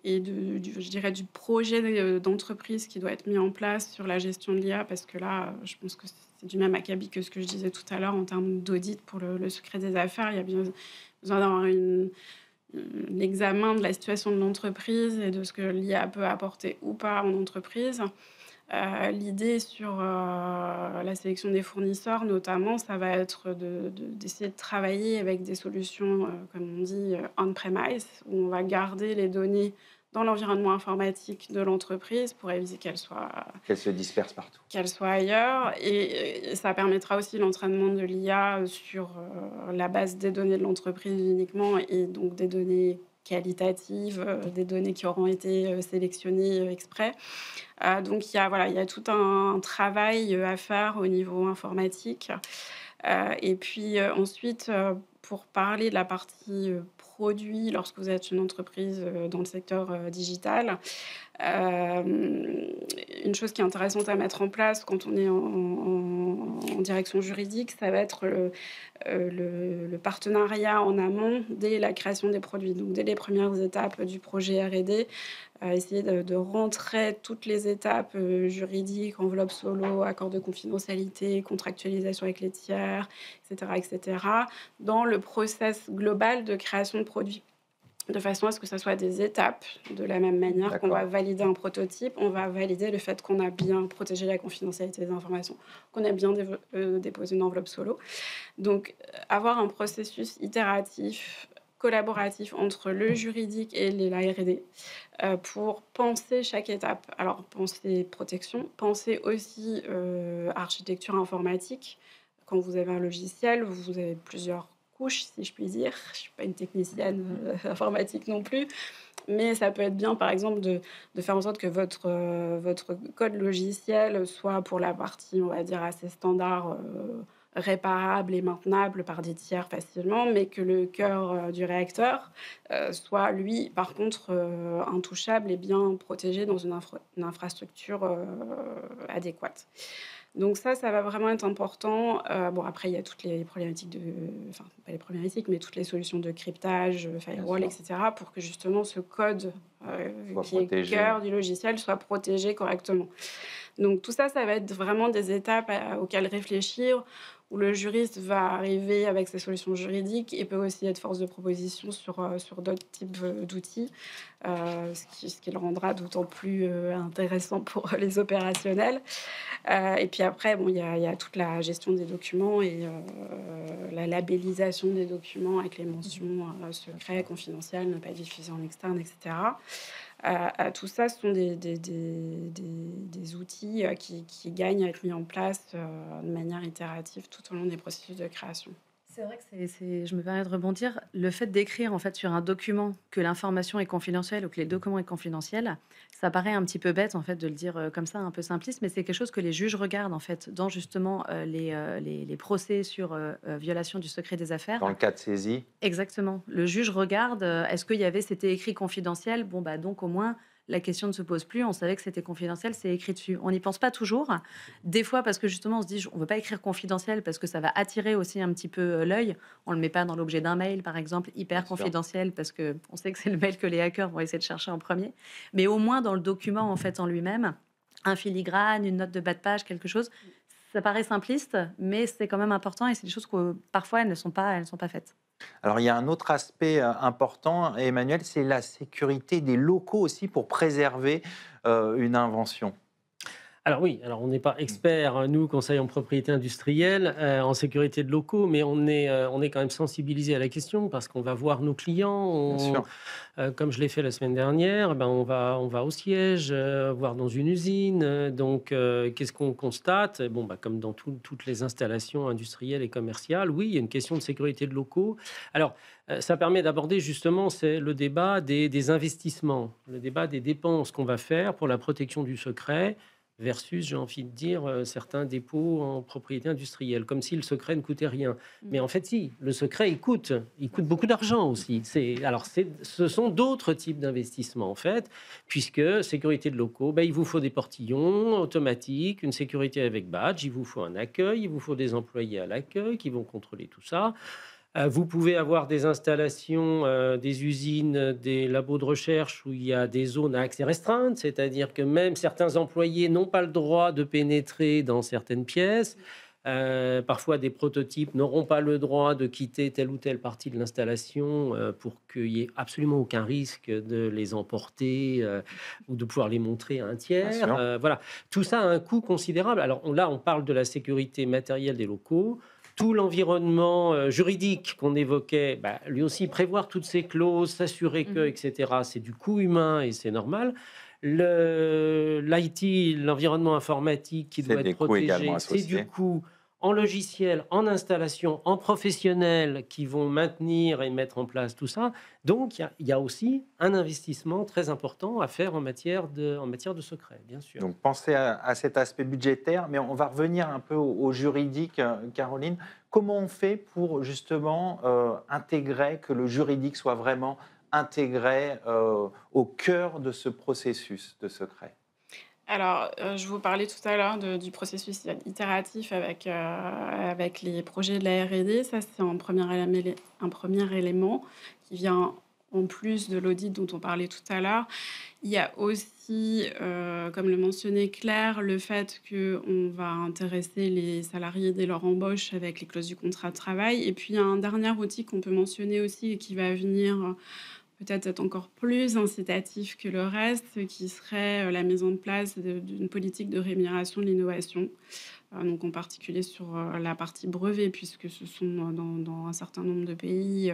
et je dirais, du projet d'entreprise qui doit être mis en place sur la gestion de l'IA, parce que là, je pense que c'est du même acabit que ce que je disais tout à l'heure en termes d'audit pour le secret des affaires. Il y a bien besoin d'avoir l'examen de la situation de l'entreprise et de ce que l'IA peut apporter ou pas en entreprise. L'idée sur la sélection des fournisseurs, notamment, ça va être d'essayer de travailler avec des solutions, comme on dit, on-premise, où on va garder les données dans l'environnement informatique de l'entreprise pour éviter qu'elles se dispersent partout. Ailleurs. Et ça permettra aussi l'entraînement de l'IA sur la base des données de l'entreprise uniquement, et donc des données qualitatives, des données qui auront été sélectionnées exprès. Donc il y a tout un travail à faire au niveau informatique. Et puis ensuite, pour parler de la partie produit, lorsque vous êtes une entreprise dans le secteur digital, une chose qui est intéressante à mettre en place quand on est en direction juridique, ça va être le partenariat en amont dès la création des produits. Donc, dès les premières étapes du projet R&D, essayer de rentrer toutes les étapes juridiques, enveloppe solo, accord de confidentialité, contractualisation avec les tiers, etc., dans le process global de création de produits. De façon à ce que ce soit des étapes, de la même manière qu'on va valider un prototype, on va valider le fait qu'on a bien protégé la confidentialité des informations, qu'on a bien déposé une enveloppe solo. Donc, avoir un processus itératif, collaboratif entre le juridique et la R&D pour penser chaque étape. Alors, penser protection, penser aussi architecture informatique. Quand vous avez un logiciel, vous avez plusieurs couches, si je puis dire. Je ne suis pas une technicienne informatique non plus, mais ça peut être bien, par exemple, de faire en sorte que votre code logiciel soit pour la partie, on va dire, assez standard, réparable et maintenable par des tiers facilement, mais que le cœur du réacteur soit, lui, par contre, intouchable et bien protégé dans une infrastructure adéquate. Donc ça va vraiment être important. Bon, après, il y a toutes les problématiques enfin, pas les problématiques, mais toutes les solutions de cryptage, firewall, etc., pour que justement ce code qui est le cœur du logiciel soit protégé correctement. Donc tout ça va être vraiment des étapes auxquelles réfléchir, où le juriste va arriver avec ses solutions juridiques et peut aussi être force de proposition sur d'autres types d'outils, ce qui le rendra d'autant plus intéressant pour les opérationnels. Et puis après, bon, il y a toute la gestion des documents et la labellisation des documents avec les mentions secret, confidentiel, ne pas diffuser en externe, etc. Tout ça, ce sont des outils qui gagnent à être mis en place de manière itérative tout au long des processus de création. C'est vrai que je me permets de rebondir. Le fait d'écrire en fait sur un document que l'information est confidentielle ou que les documents est confidentiel, ça paraît un petit peu bête en fait de le dire comme ça, un peu simpliste, mais c'est quelque chose que les juges regardent en fait dans justement les procès sur violation du secret des affaires. Dans le cas de saisie. Exactement. Le juge regarde, est-ce qu'il y avait, c'était écrit confidentiel? Bon bah donc au moins la question ne se pose plus. On savait que c'était confidentiel, c'est écrit dessus. On n'y pense pas toujours. Des fois, parce que justement, on se dit, on ne veut pas écrire confidentiel parce que ça va attirer aussi un petit peu l'œil. On ne le met pas dans l'objet d'un mail, par exemple, hyper Bien sûr. confidentiel, parce qu'on sait que c'est le mail que les hackers vont essayer de chercher en premier. Mais au moins, dans le document, en fait, en lui-même, un filigrane, une note de bas de page, quelque chose, ça paraît simpliste, mais c'est quand même important et c'est des choses que parfois, elles ne sont pas faites. Alors, il y a un autre aspect important, Emmanuel, c'est la sécurité des locaux aussi pour préserver une invention. Alors oui, alors on n'est pas expert, nous, conseil en propriété industrielle, en sécurité de locaux, mais on est quand même sensibilisé à la question parce qu'on va voir nos clients. Bien sûr. Comme je l'ai fait la semaine dernière, on va au siège, voir dans une usine. Donc, qu'est-ce qu'on constate? Comme dans toutes les installations industrielles et commerciales, oui, il y a une question de sécurité de locaux. Alors, ça permet d'aborder justement le débat des investissements, le débat des dépenses qu'on va faire pour la protection du secret versus, j'ai envie de dire, certains dépôts en propriété industrielle, comme si le secret ne coûtait rien. Mais en fait, si, le secret, il coûte beaucoup d'argent aussi. Ce sont d'autres types d'investissements, en fait, puisque sécurité de locaux, il vous faut des portillons automatiques, une sécurité avec badge, il vous faut un accueil, il vous faut des employés à l'accueil qui vont contrôler tout ça. Vous pouvez avoir des installations, des usines, des labos de recherche où il y a des zones à accès restreint, c'est-à-dire que même certains employés n'ont pas le droit de pénétrer dans certaines pièces. Parfois, des prototypes n'auront pas le droit de quitter telle ou telle partie de l'installation pour qu'il n'y ait absolument aucun risque de les emporter ou de pouvoir les montrer à un tiers. Voilà. Tout ça a un coût considérable. Alors là, on parle de la sécurité matérielle des locaux. Tout l'environnement juridique qu'on évoquait, lui aussi prévoir toutes ces clauses, s'assurer que, etc., c'est du coût humain et c'est normal. L'IT, l'environnement informatique qui doit être protégé, c'est du coût en logiciel, en installation, en professionnels qui vont maintenir et mettre en place tout ça. Donc, il y a aussi un investissement très important à faire en matière de secret, bien sûr. Donc, pensez à cet aspect budgétaire, mais on va revenir un peu au juridique, Caroline. Comment on fait pour justement intégrer, que le juridique soit vraiment intégré au cœur de ce processus de secret ? Alors, je vous parlais tout à l'heure du processus itératif avec les projets de la R&D. Ça, c'est un premier élément qui vient en plus de l'audit dont on parlait tout à l'heure. Il y a aussi, comme le mentionnait Claire, le fait qu'on va intéresser les salariés dès leur embauche avec les clauses du contrat de travail. Et puis, il y a un dernier outil qu'on peut mentionner aussi et qui va venir peut-être être encore plus incitatif que le reste, qui serait la mise en place d'une politique de rémunération de l'innovation. Donc en particulier sur la partie brevet, puisque ce sont dans un certain nombre de pays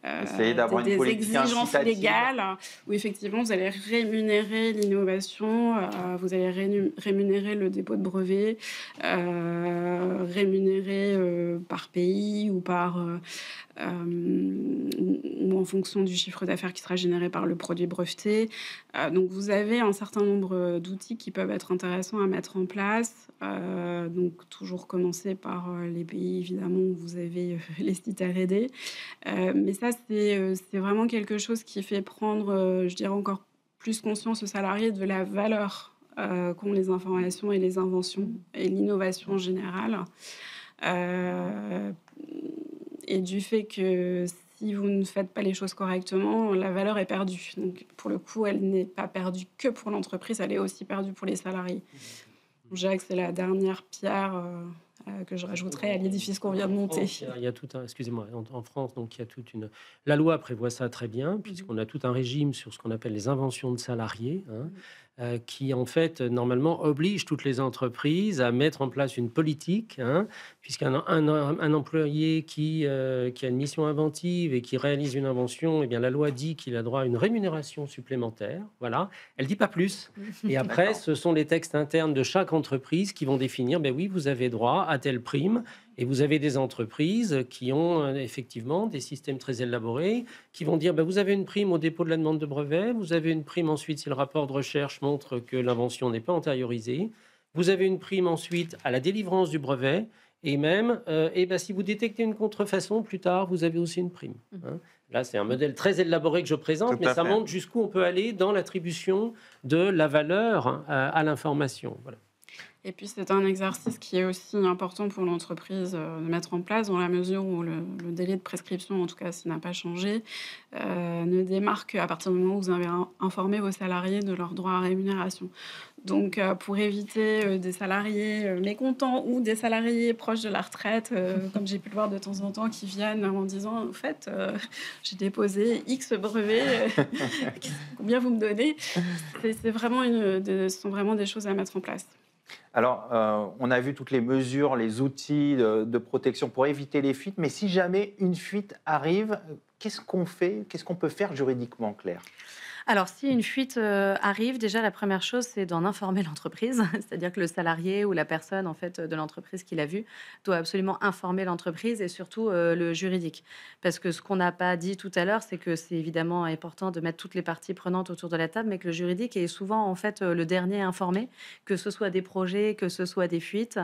Essayer d'avoir une des politique exigences incitative. légales où effectivement vous allez rémunérer l'innovation, vous allez rémunérer le dépôt de brevet, rémunérer par pays ou ou en fonction du chiffre d'affaires qui sera généré par le produit breveté. Donc vous avez un certain nombre d'outils qui peuvent être intéressants à mettre en place. Donc toujours commencer par les pays évidemment où vous avez les sites R&D. Mais ça c'est vraiment quelque chose qui fait prendre, je dirais encore plus conscience aux salariés de la valeur qu'ont les informations et les inventions et l'innovation en général. Et du fait que si vous ne faites pas les choses correctement, la valeur est perdue. Donc, pour le coup, elle n'est pas perdue que pour l'entreprise, elle est aussi perdue pour les salariés. Je dirais que c'est la dernière pierre que je rajouterais à l'édifice qu'on vient de monter. Il y a tout un, excusez-moi, en France, donc il y a toute une. La loi prévoit ça très bien, puisqu'on a tout un régime sur ce qu'on appelle les inventions de salariés, qui en fait normalement oblige toutes les entreprises à mettre en place une politique, puisqu'un employé qui a une mission inventive et qui réalise une invention, eh bien la loi dit qu'il a droit à une rémunération supplémentaire. Voilà, elle dit pas plus. Et après, ce sont les textes internes de chaque entreprise qui vont définir, ben oui, vous avez droit à telle prime. Et vous avez des entreprises qui ont effectivement des systèmes très élaborés, qui vont dire, ben, vous avez une prime au dépôt de la demande de brevet, vous avez une prime ensuite si le rapport de recherche montre que l'invention n'est pas antériorisée, vous avez une prime ensuite à la délivrance du brevet, et même, si vous détectez une contrefaçon plus tard, vous avez aussi une prime. Là, c'est un modèle très élaboré que je présente, mais ça montre jusqu'où on peut aller dans l'attribution de la valeur à l'information. Voilà. Et puis, c'est un exercice qui est aussi important pour l'entreprise de mettre en place dans la mesure où le délai de prescription, en tout cas, s'il n'a pas changé, ne démarre qu'à partir du moment où vous avez informé vos salariés de leur droit à rémunération. Donc, pour éviter des salariés mécontents ou des salariés proches de la retraite, comme j'ai pu le voir de temps en temps, qui viennent en disant, au fait, j'ai déposé X brevets, combien vous me donnez ? Ce sont vraiment des choses à mettre en place. Alors, on a vu toutes les mesures, les outils de protection pour éviter les fuites, mais si jamais une fuite arrive, qu'est-ce qu'on fait ? Qu'est-ce qu'on peut faire juridiquement, Claire ? Alors, si une fuite arrive, déjà, la première chose, c'est d'en informer l'entreprise. C'est-à-dire que le salarié ou la personne en fait, de l'entreprise qui l'a vu doit absolument informer l'entreprise et surtout le juridique. Parce que ce qu'on n'a pas dit tout à l'heure, c'est que c'est évidemment important de mettre toutes les parties prenantes autour de la table, mais que le juridique est souvent en fait, le dernier informé, que ce soit des projets, que ce soit des fuites.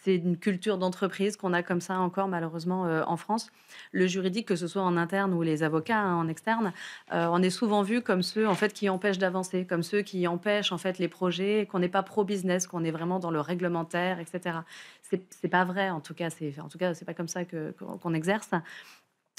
C'est une culture d'entreprise qu'on a comme ça encore malheureusement en France. Le juridique, que ce soit en interne ou les avocats en externe, on est souvent vu comme ceux en fait qui empêchent d'avancer, comme ceux qui empêchent en fait les projets, qu'on n'est pas pro-business, qu'on est vraiment dans le réglementaire, etc. C'est pas vrai en tout cas. C'est pas comme ça qu'on exerce.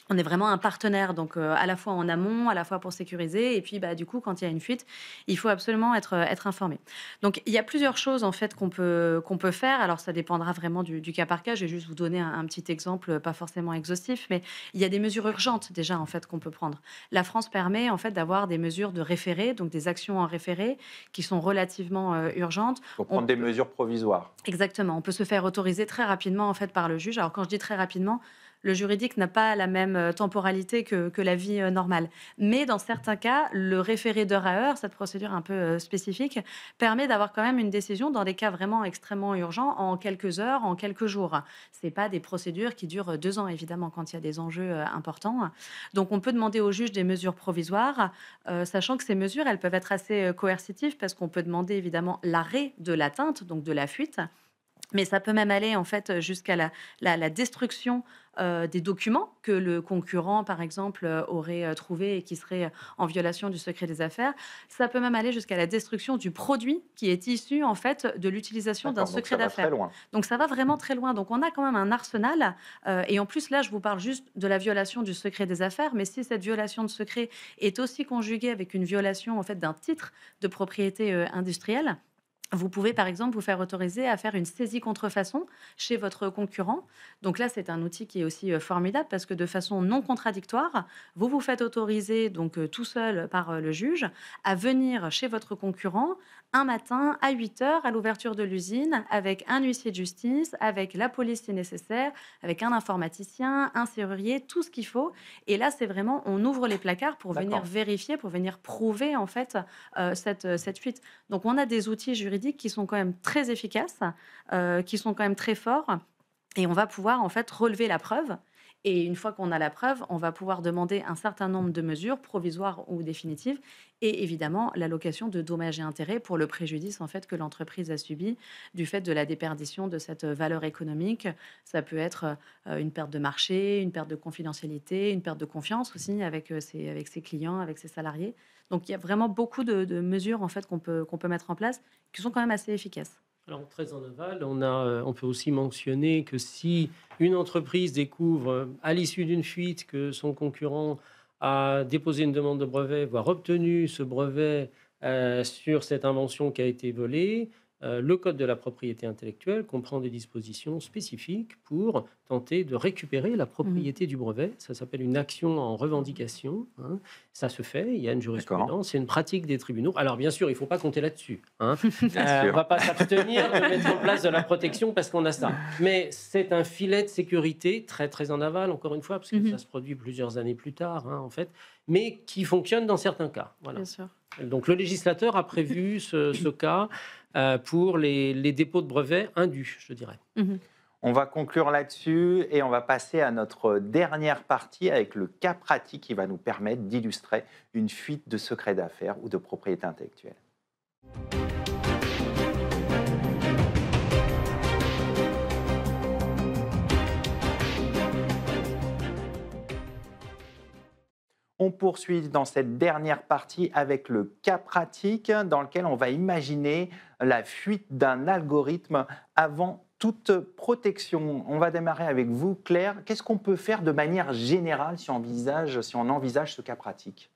On est vraiment un partenaire, donc à la fois en amont, à la fois pour sécuriser, et puis du coup, quand il y a une fuite, il faut absolument être informé. Donc il y a plusieurs choses en fait qu'on peut faire. Alors ça dépendra vraiment du cas par cas. Je vais juste vous donner un petit exemple, pas forcément exhaustif, mais il y a des mesures urgentes déjà en fait qu'on peut prendre. La France permet en fait d'avoir des mesures de référé, donc des actions en référé qui sont relativement urgentes. Pour prendre des mesures provisoires. Exactement. On peut se faire autoriser très rapidement en fait par le juge. Alors quand je dis très rapidement, le juridique n'a pas la même temporalité que la vie normale. Mais dans certains cas, le référé d'heure à heure, cette procédure un peu spécifique, permet d'avoir quand même une décision dans des cas vraiment extrêmement urgents en quelques heures, en quelques jours. Ce n'est pas des procédures qui durent 2 ans, évidemment, quand il y a des enjeux importants. Donc, on peut demander au juge des mesures provisoires, sachant que ces mesures, elles peuvent être assez coercitives parce qu'on peut demander, évidemment, l'arrêt de l'atteinte, donc de la fuite. Mais ça peut même aller en fait jusqu'à la destruction des documents que le concurrent, par exemple, aurait trouvés et qui seraient en violation du secret des affaires. Ça peut même aller jusqu'à la destruction du produit qui est issu en fait de l'utilisation d'un D'accord, donc secret ça va très d'affaires. loin. Donc ça va vraiment très loin. Donc on a quand même un arsenal. Et en plus là, je vous parle juste de la violation du secret des affaires. Mais si cette violation de secret est aussi conjuguée avec une violation en fait d'un titre de propriété industrielle, vous pouvez, par exemple, vous faire autoriser à faire une saisie contrefaçon chez votre concurrent. Donc là, c'est un outil qui est aussi formidable parce que de façon non contradictoire, vous vous faites autoriser donc tout seul par le juge à venir chez votre concurrent un matin à 8 heures à l'ouverture de l'usine avec un huissier de justice, avec la police si nécessaire, avec un informaticien, un serrurier, tout ce qu'il faut. Et là, c'est vraiment, on ouvre les placards pour venir D'accord. vérifier, pour venir prouver en fait cette fuite. Donc, on a des outils juridiques qui sont quand même très efficaces, qui sont quand même très forts, et on va pouvoir en fait relever la preuve. Et une fois qu'on a la preuve, on va pouvoir demander un certain nombre de mesures provisoires ou définitives, et évidemment l'allocation de dommages et intérêts pour le préjudice en fait que l'entreprise a subi du fait de la déperdition de cette valeur économique. Ça peut être une perte de marché, une perte de confidentialité, une perte de confiance aussi avec ses clients, avec ses salariés. Donc il y a vraiment beaucoup de mesures en fait qu'on peut mettre en place qui sont quand même assez efficaces. Alors, très en aval, on peut aussi mentionner que si une entreprise découvre à l'issue d'une fuite que son concurrent a déposé une demande de brevet, voire obtenu ce brevet sur cette invention qui a été volée, le Code de la propriété intellectuelle comprend des dispositions spécifiques pour tenter de récupérer la propriété du brevet. Ça s'appelle une action en revendication, hein. Ça se fait, il y a une jurisprudence, c'est une pratique des tribunaux. Alors bien sûr, il ne faut pas compter là-dessus, hein. On ne va pas s'abstenir de mettre en place de la protection parce qu'on a ça. Mais c'est un filet de sécurité très très en aval, encore une fois, parce que ça se produit plusieurs années plus tard, hein, en fait, mais qui fonctionne dans certains cas. Voilà. Bien sûr. Donc le législateur a prévu ce cas pour les dépôts de brevets indus, je dirais. On va conclure là-dessus et on va passer à notre dernière partie avec le cas pratique qui va nous permettre d'illustrer une fuite de secret d'affaires ou de propriété intellectuelle. On poursuit dans cette dernière partie avec le cas pratique dans lequel on va imaginer la fuite d'un algorithme avant toute protection. On va démarrer avec vous, Claire. Qu'est-ce qu'on peut faire de manière générale si on envisage ce cas pratique ?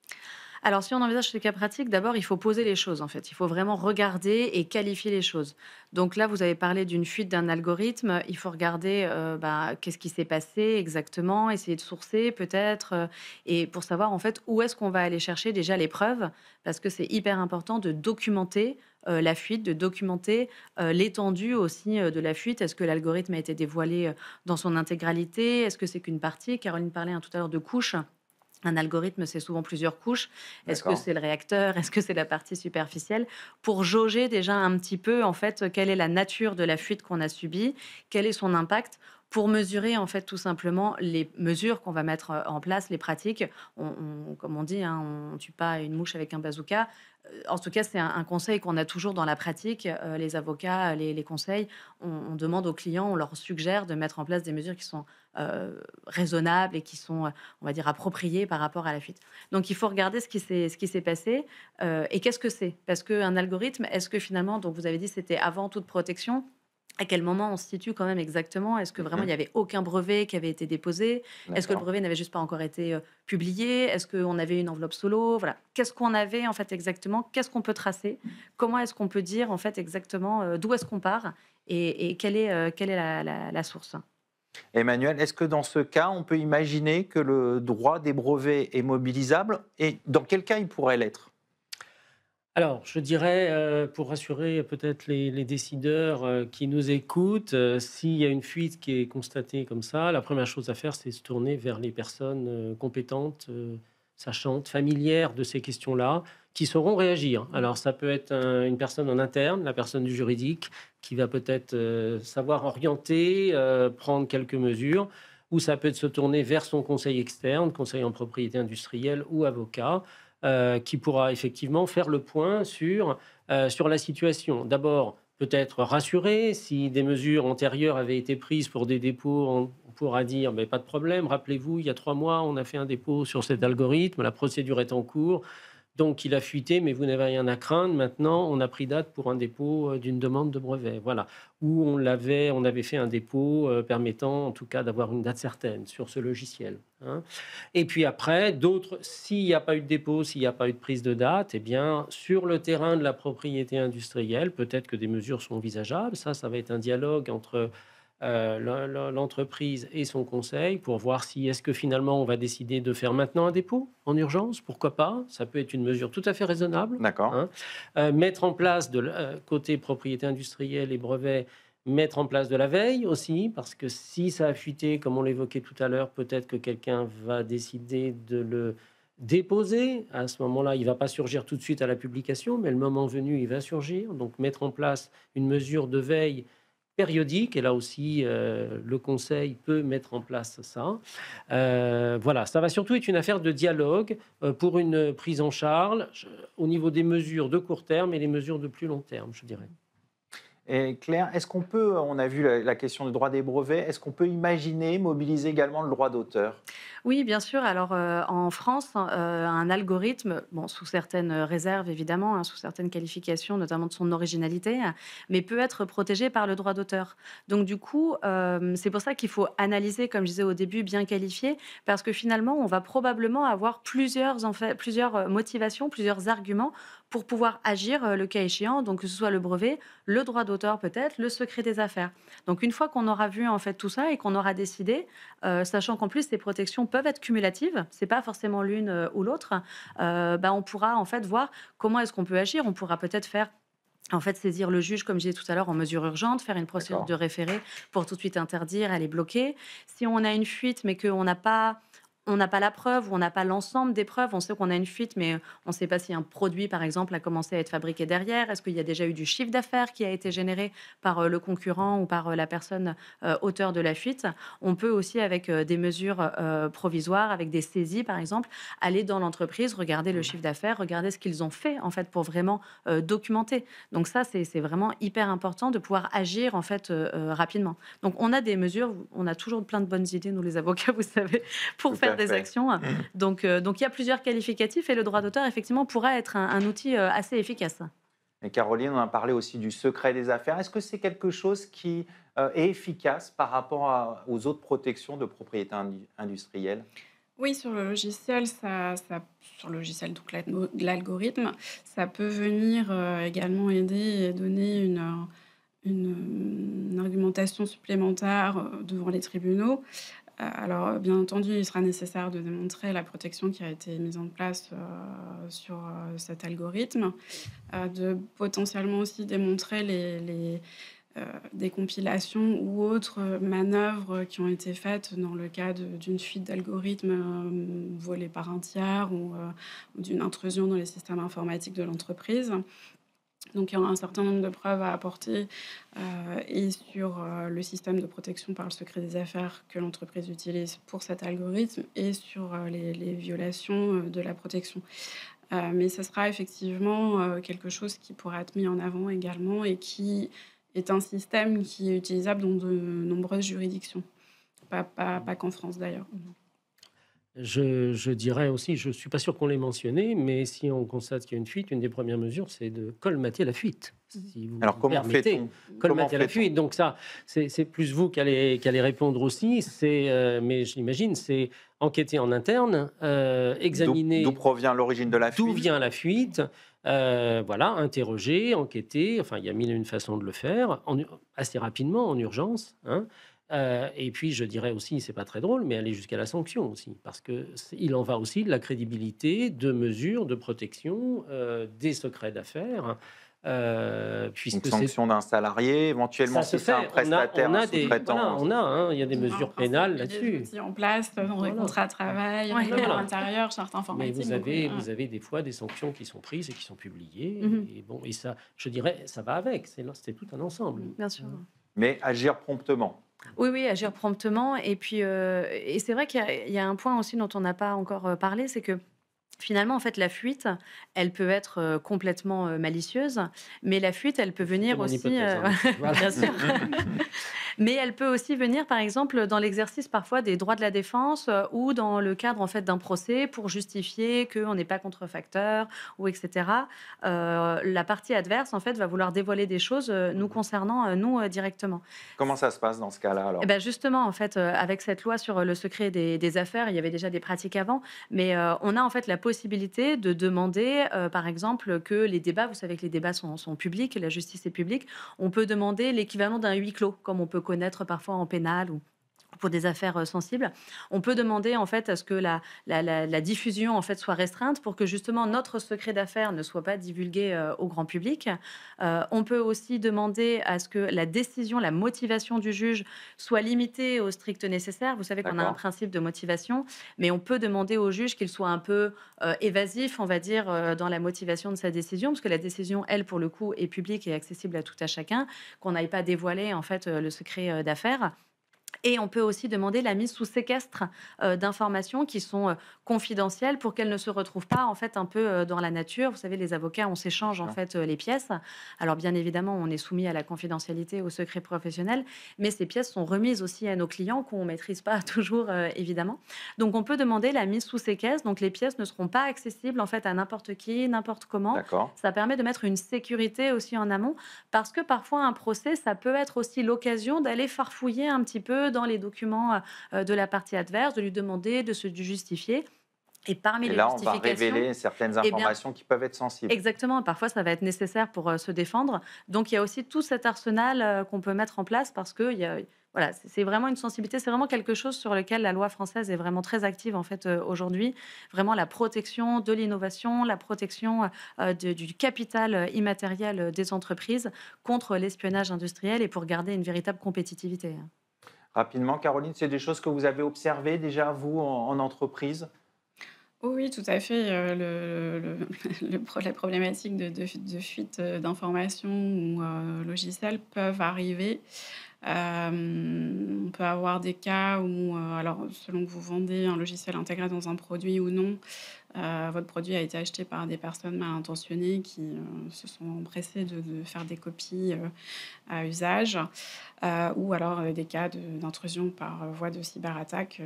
Alors, si on envisage ce cas pratique, d'abord, il faut poser les choses, en fait. Il faut vraiment regarder et qualifier les choses. Donc là, vous avez parlé d'une fuite d'un algorithme. Il faut regarder qu'est-ce qui s'est passé exactement, essayer de sourcer peut-être, et pour savoir, en fait, où est-ce qu'on va aller chercher déjà les preuves, parce que c'est hyper important de documenter la fuite, de documenter l'étendue aussi de la fuite. Est-ce que l'algorithme a été dévoilé dans son intégralité ? Est-ce que c'est qu'une partie ? Caroline parlait tout à l'heure de couches. Un algorithme, c'est souvent plusieurs couches. Est-ce que c'est le réacteur? Est-ce que c'est la partie superficielle? Pour jauger déjà un petit peu, en fait, quelle est la nature de la fuite qu'on a subie, quel est son impact, pour mesurer, en fait, tout simplement les mesures qu'on va mettre en place, les pratiques. Comme on dit, hein, on ne tue pas une mouche avec un bazooka. En tout cas, c'est un conseil qu'on a toujours dans la pratique. Les avocats, les conseils, on demande aux clients, on leur suggère de mettre en place des mesures qui sont raisonnables et qui sont, on va dire, appropriées par rapport à la fuite. Donc, il faut regarder ce qui s'est passé et qu'est-ce que c'est. Parce qu'un algorithme, est-ce que finalement, donc vous avez dit c'était avant toute protection, à quel moment on se situe quand même exactement? Est-ce que vraiment il n'y avait aucun brevet qui avait été déposé? Est-ce que le brevet n'avait juste pas encore été publié? Est-ce qu'on avait une enveloppe solo? Voilà. Qu'est-ce qu'on avait en fait exactement? Qu'est-ce qu'on peut tracer? Comment est-ce qu'on peut dire en fait exactement d'où est-ce qu'on part et quelle est la source? Emmanuel, est-ce que dans ce cas, on peut imaginer que le droit des brevets est mobilisable et dans quel cas il pourrait l'être? Alors, je dirais, pour rassurer peut-être les décideurs qui nous écoutent, s'il y a une fuite qui est constatée comme ça, la première chose à faire, c'est se tourner vers les personnes compétentes, sachantes, familières de ces questions-là, qui sauront réagir. Alors, ça peut être une personne en interne, la personne du juridique, qui va peut-être savoir orienter, prendre quelques mesures, ou ça peut être se tourner vers son conseil externe, conseil en propriété industrielle ou avocat, qui pourra effectivement faire le point sur la situation. D'abord, peut-être rassurer. Si des mesures antérieures avaient été prises pour des dépôts, on pourra dire, mais pas de problème, rappelez-vous, il y a 3 mois, on a fait un dépôt sur cet algorithme, la procédure est en cours, donc il a fuité, mais vous n'avez rien à craindre. Maintenant, on a pris date pour un dépôt d'une demande de brevet. Voilà. Ou on avait fait un dépôt permettant, en tout cas, d'avoir une date certaine sur ce logiciel. Hein. Et puis après, d'autres, s'il n'y a pas eu de dépôt, s'il n'y a pas eu de prise de date, eh bien, sur le terrain de la propriété industrielle, peut-être que des mesures sont envisageables. Ça va être un dialogue entre l'entreprise et son conseil pour voir si est-ce que finalement on va décider de faire maintenant un dépôt en urgence, pourquoi pas, ça peut être une mesure tout à fait raisonnable. D'accord. Hein. Mettre en place côté propriété industrielle et brevets, mettre en place de la veille aussi, parce que si ça a fuité, comme on l'évoquait tout à l'heure, peut-être que quelqu'un va décider de le déposer. À ce moment-là, il ne va pas surgir tout de suite à la publication, mais le moment venu, il va surgir. Donc mettre en place une mesure de veille périodique, et là aussi, le conseil peut mettre en place ça. Voilà, ça va surtout être une affaire de dialogue pour une prise en charge au niveau des mesures de court terme et les mesures de plus long terme, je dirais. Et Claire, est-ce qu'on peut, on a vu la question du droit des brevets, est-ce qu'on peut imaginer mobiliser également le droit d'auteur? Oui, bien sûr. Alors, en France, un algorithme, bon, sous certaines réserves évidemment, sous certaines qualifications, notamment de son originalité, mais peut être protégé par le droit d'auteur. Donc du coup, c'est pour ça qu'il faut analyser, comme je disais au début, bien qualifié, parce que finalement, on va probablement avoir plusieurs motivations, plusieurs arguments pour pouvoir agir, le cas échéant, donc que ce soit le brevet, le droit d'auteur peut-être, le secret des affaires. Donc une fois qu'on aura vu en fait tout ça et qu'on aura décidé, sachant qu'en plus ces protections peuvent être cumulatives, c'est pas forcément l'une ou l'autre, on pourra en fait voir comment est-ce qu'on peut agir. On pourra peut-être faire en fait, saisir le juge, comme je disais tout à l'heure, en mesure urgente, faire une procédure D'accord. de référé pour tout de suite interdire, aller bloquer. Si on a une fuite, mais on n'a pas la preuve ou on n'a pas l'ensemble des preuves. On sait qu'on a une fuite, mais on ne sait pas si un produit, par exemple, a commencé à être fabriqué derrière. Est-ce qu'il y a déjà eu du chiffre d'affaires qui a été généré par le concurrent ou par la personne auteur de la fuite? On peut aussi, avec des mesures provisoires, avec des saisies, par exemple, aller dans l'entreprise, regarder le chiffre d'affaires, regarder ce qu'ils ont fait, en fait, pour vraiment documenter. Donc ça, c'est vraiment hyper important de pouvoir agir, en fait, rapidement. Donc on a des mesures, on a toujours plein de bonnes idées, nous les avocats, vous savez, pour Tout faire à des fait. actions. Donc il y a plusieurs qualificatifs et le droit d'auteur, effectivement, pourrait être un outil assez efficace. Et Caroline, on a parlé aussi du secret des affaires. Est-ce que c'est quelque chose qui est efficace par rapport aux autres protections de propriété industrielle? Oui, sur le logiciel, sur le logiciel, donc l'algorithme, ça peut venir également aider et donner une argumentation supplémentaire devant les tribunaux. Alors, bien entendu, il sera nécessaire de démontrer la protection qui a été mise en place sur cet algorithme, de potentiellement aussi démontrer des compilations ou autres manœuvres qui ont été faites dans le cas d'une fuite d'algorithme volée par un tiers ou d'une intrusion dans les systèmes informatiques de l'entreprise. Donc il y aura un certain nombre de preuves à apporter et sur le système de protection par le secret des affaires que l'entreprise utilise pour cet algorithme et sur les violations de la protection. Mais ce sera effectivement quelque chose qui pourra être mis en avant également et qui est un système qui est utilisable dans de nombreuses juridictions, pas qu'en France d'ailleurs. Je dirais aussi, je ne suis pas sûr qu'on l'ait mentionné, mais si on constate qu'il y a une fuite, une des premières mesures, c'est de colmater la fuite. Si vous Alors, me comment permettez. fait-on? Colmater la Comment fait-on? fuite. Donc ça, c'est plus vous qui allez répondre aussi. Mais j'imagine, c'est enquêter en interne, examiner D'où provient l'origine de la fuite? d'où vient la fuite, voilà, interroger, enquêter. Enfin, il y a mille et une façons de le faire, assez rapidement, en urgence. Hein. Et puis, je dirais aussi, c'est pas très drôle, mais aller jusqu'à la sanction aussi, parce que il en va aussi de la crédibilité de mesures de protection des secrets d'affaires, Donc, puisque c'est sanction d'un salarié, éventuellement ça se si c'est un fait. prestataire, On a un des, sous-traitant. voilà, il y a des On a mesures en principe pénales des là-dessus. outils en place dans les Voilà. contrats de travail, Ouais. à Voilà. l'intérieur, charte Mais informatique. vous donc oui, avez, vous avez des fois des sanctions qui sont prises et qui sont publiées. Mhm. Et bon, et ça, je dirais, ça va avec. C'est tout un ensemble. Bien sûr. Mais agir promptement. Oui, agir promptement. Et puis, et c'est vrai qu'il y a un point aussi dont on n'a pas encore parlé, c'est que Finalement, en fait, la fuite, elle peut être, complètement, malicieuse, mais la fuite, elle peut C'était venir mon aussi, hypothèse, en effet. Voilà. bien sûr. Mais elle peut aussi venir, par exemple, dans l'exercice parfois des droits de la défense, ou dans le cadre, en fait, d'un procès pour justifier qu'on n'est pas contrefacteur ou et cetera. La partie adverse, en fait, va vouloir dévoiler des choses, nous concernant, nous, directement. Comment ça se passe dans ce cas-là Et alors? bah, justement, en fait, avec cette loi sur le secret des affaires, il y avait déjà des pratiques avant, mais on a en fait la possibilité de demander, par exemple, que les débats, vous savez que les débats sont publics, la justice est publique. On peut demander l'équivalent d'un huis clos, comme on peut connaître parfois en pénal ou pour des affaires, sensibles. On peut demander en fait à ce que la diffusion en fait soit restreinte pour que justement notre secret d'affaires ne soit pas divulgué, au grand public. On peut aussi demander à ce que la décision, la motivation du juge soit limitée au strict nécessaire. Vous savez qu'on a un D'accord. principe de motivation, mais on peut demander au juge qu'il soit un peu, évasif, on va dire, dans la motivation de sa décision, parce que la décision, elle, pour le coup, est publique et accessible à tout à chacun, qu'on n'aille pas dévoiler en fait, le secret, d'affaires. Et on peut aussi demander la mise sous séquestre, d'informations qui sont, confidentielles pour qu'elles ne se retrouvent pas, en fait, un peu, dans la nature. Vous savez, les avocats, on Bien s'échange, en sûr. fait, les pièces. Alors bien évidemment, on est soumis à la confidentialité, au secret professionnel, mais ces pièces sont remises aussi à nos clients qu'on ne maîtrise pas toujours, évidemment. Donc on peut demander la mise sous séquestre, donc les pièces ne seront pas accessibles, en fait, à n'importe qui, n'importe comment. D'accord. Ça permet de mettre une sécurité aussi en amont parce que parfois un procès, ça peut être aussi l'occasion d'aller farfouiller un petit peu dans les documents, de la partie adverse, de lui demander de se justifier et parmi Et les là, on va justifications, révéler certaines eh bien informations qui peuvent être sensibles. exactement, parfois ça va être nécessaire pour, se défendre. Donc il y a aussi tout cet arsenal, qu'on peut mettre en place parce qu'il y a voilà, c'est vraiment une sensibilité, c'est vraiment quelque chose sur lequel la loi française est vraiment très active en fait, aujourd'hui. Vraiment la protection de l'innovation, la protection, du capital, immatériel, des entreprises contre l'espionnage industriel et pour garder une véritable compétitivité, hein. Rapidement, Caroline, c'est des choses que vous avez observées déjà, vous, en entreprise? Oui, oui, tout à fait, la problématique de fuite, d'informations ou logiciels peuvent arriver. On peut avoir des cas où, alors selon que vous vendez un logiciel intégré dans un produit ou non, votre produit a été acheté par des personnes mal intentionnées qui, se sont empressées de faire des copies, à usage, ou alors, des cas d'intrusion par, voie de cyberattaque,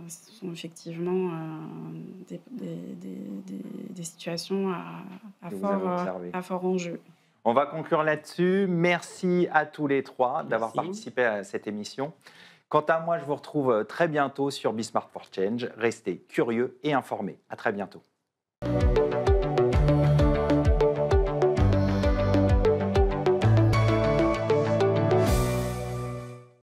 ce sont effectivement, des situations Que vous avez observées. à fort enjeu. On va conclure là-dessus. Merci à tous les trois d'avoir Merci. participé à cette émission. Quant à moi, je vous retrouve très bientôt sur Be Smart for Change. Restez curieux et informés. À très bientôt.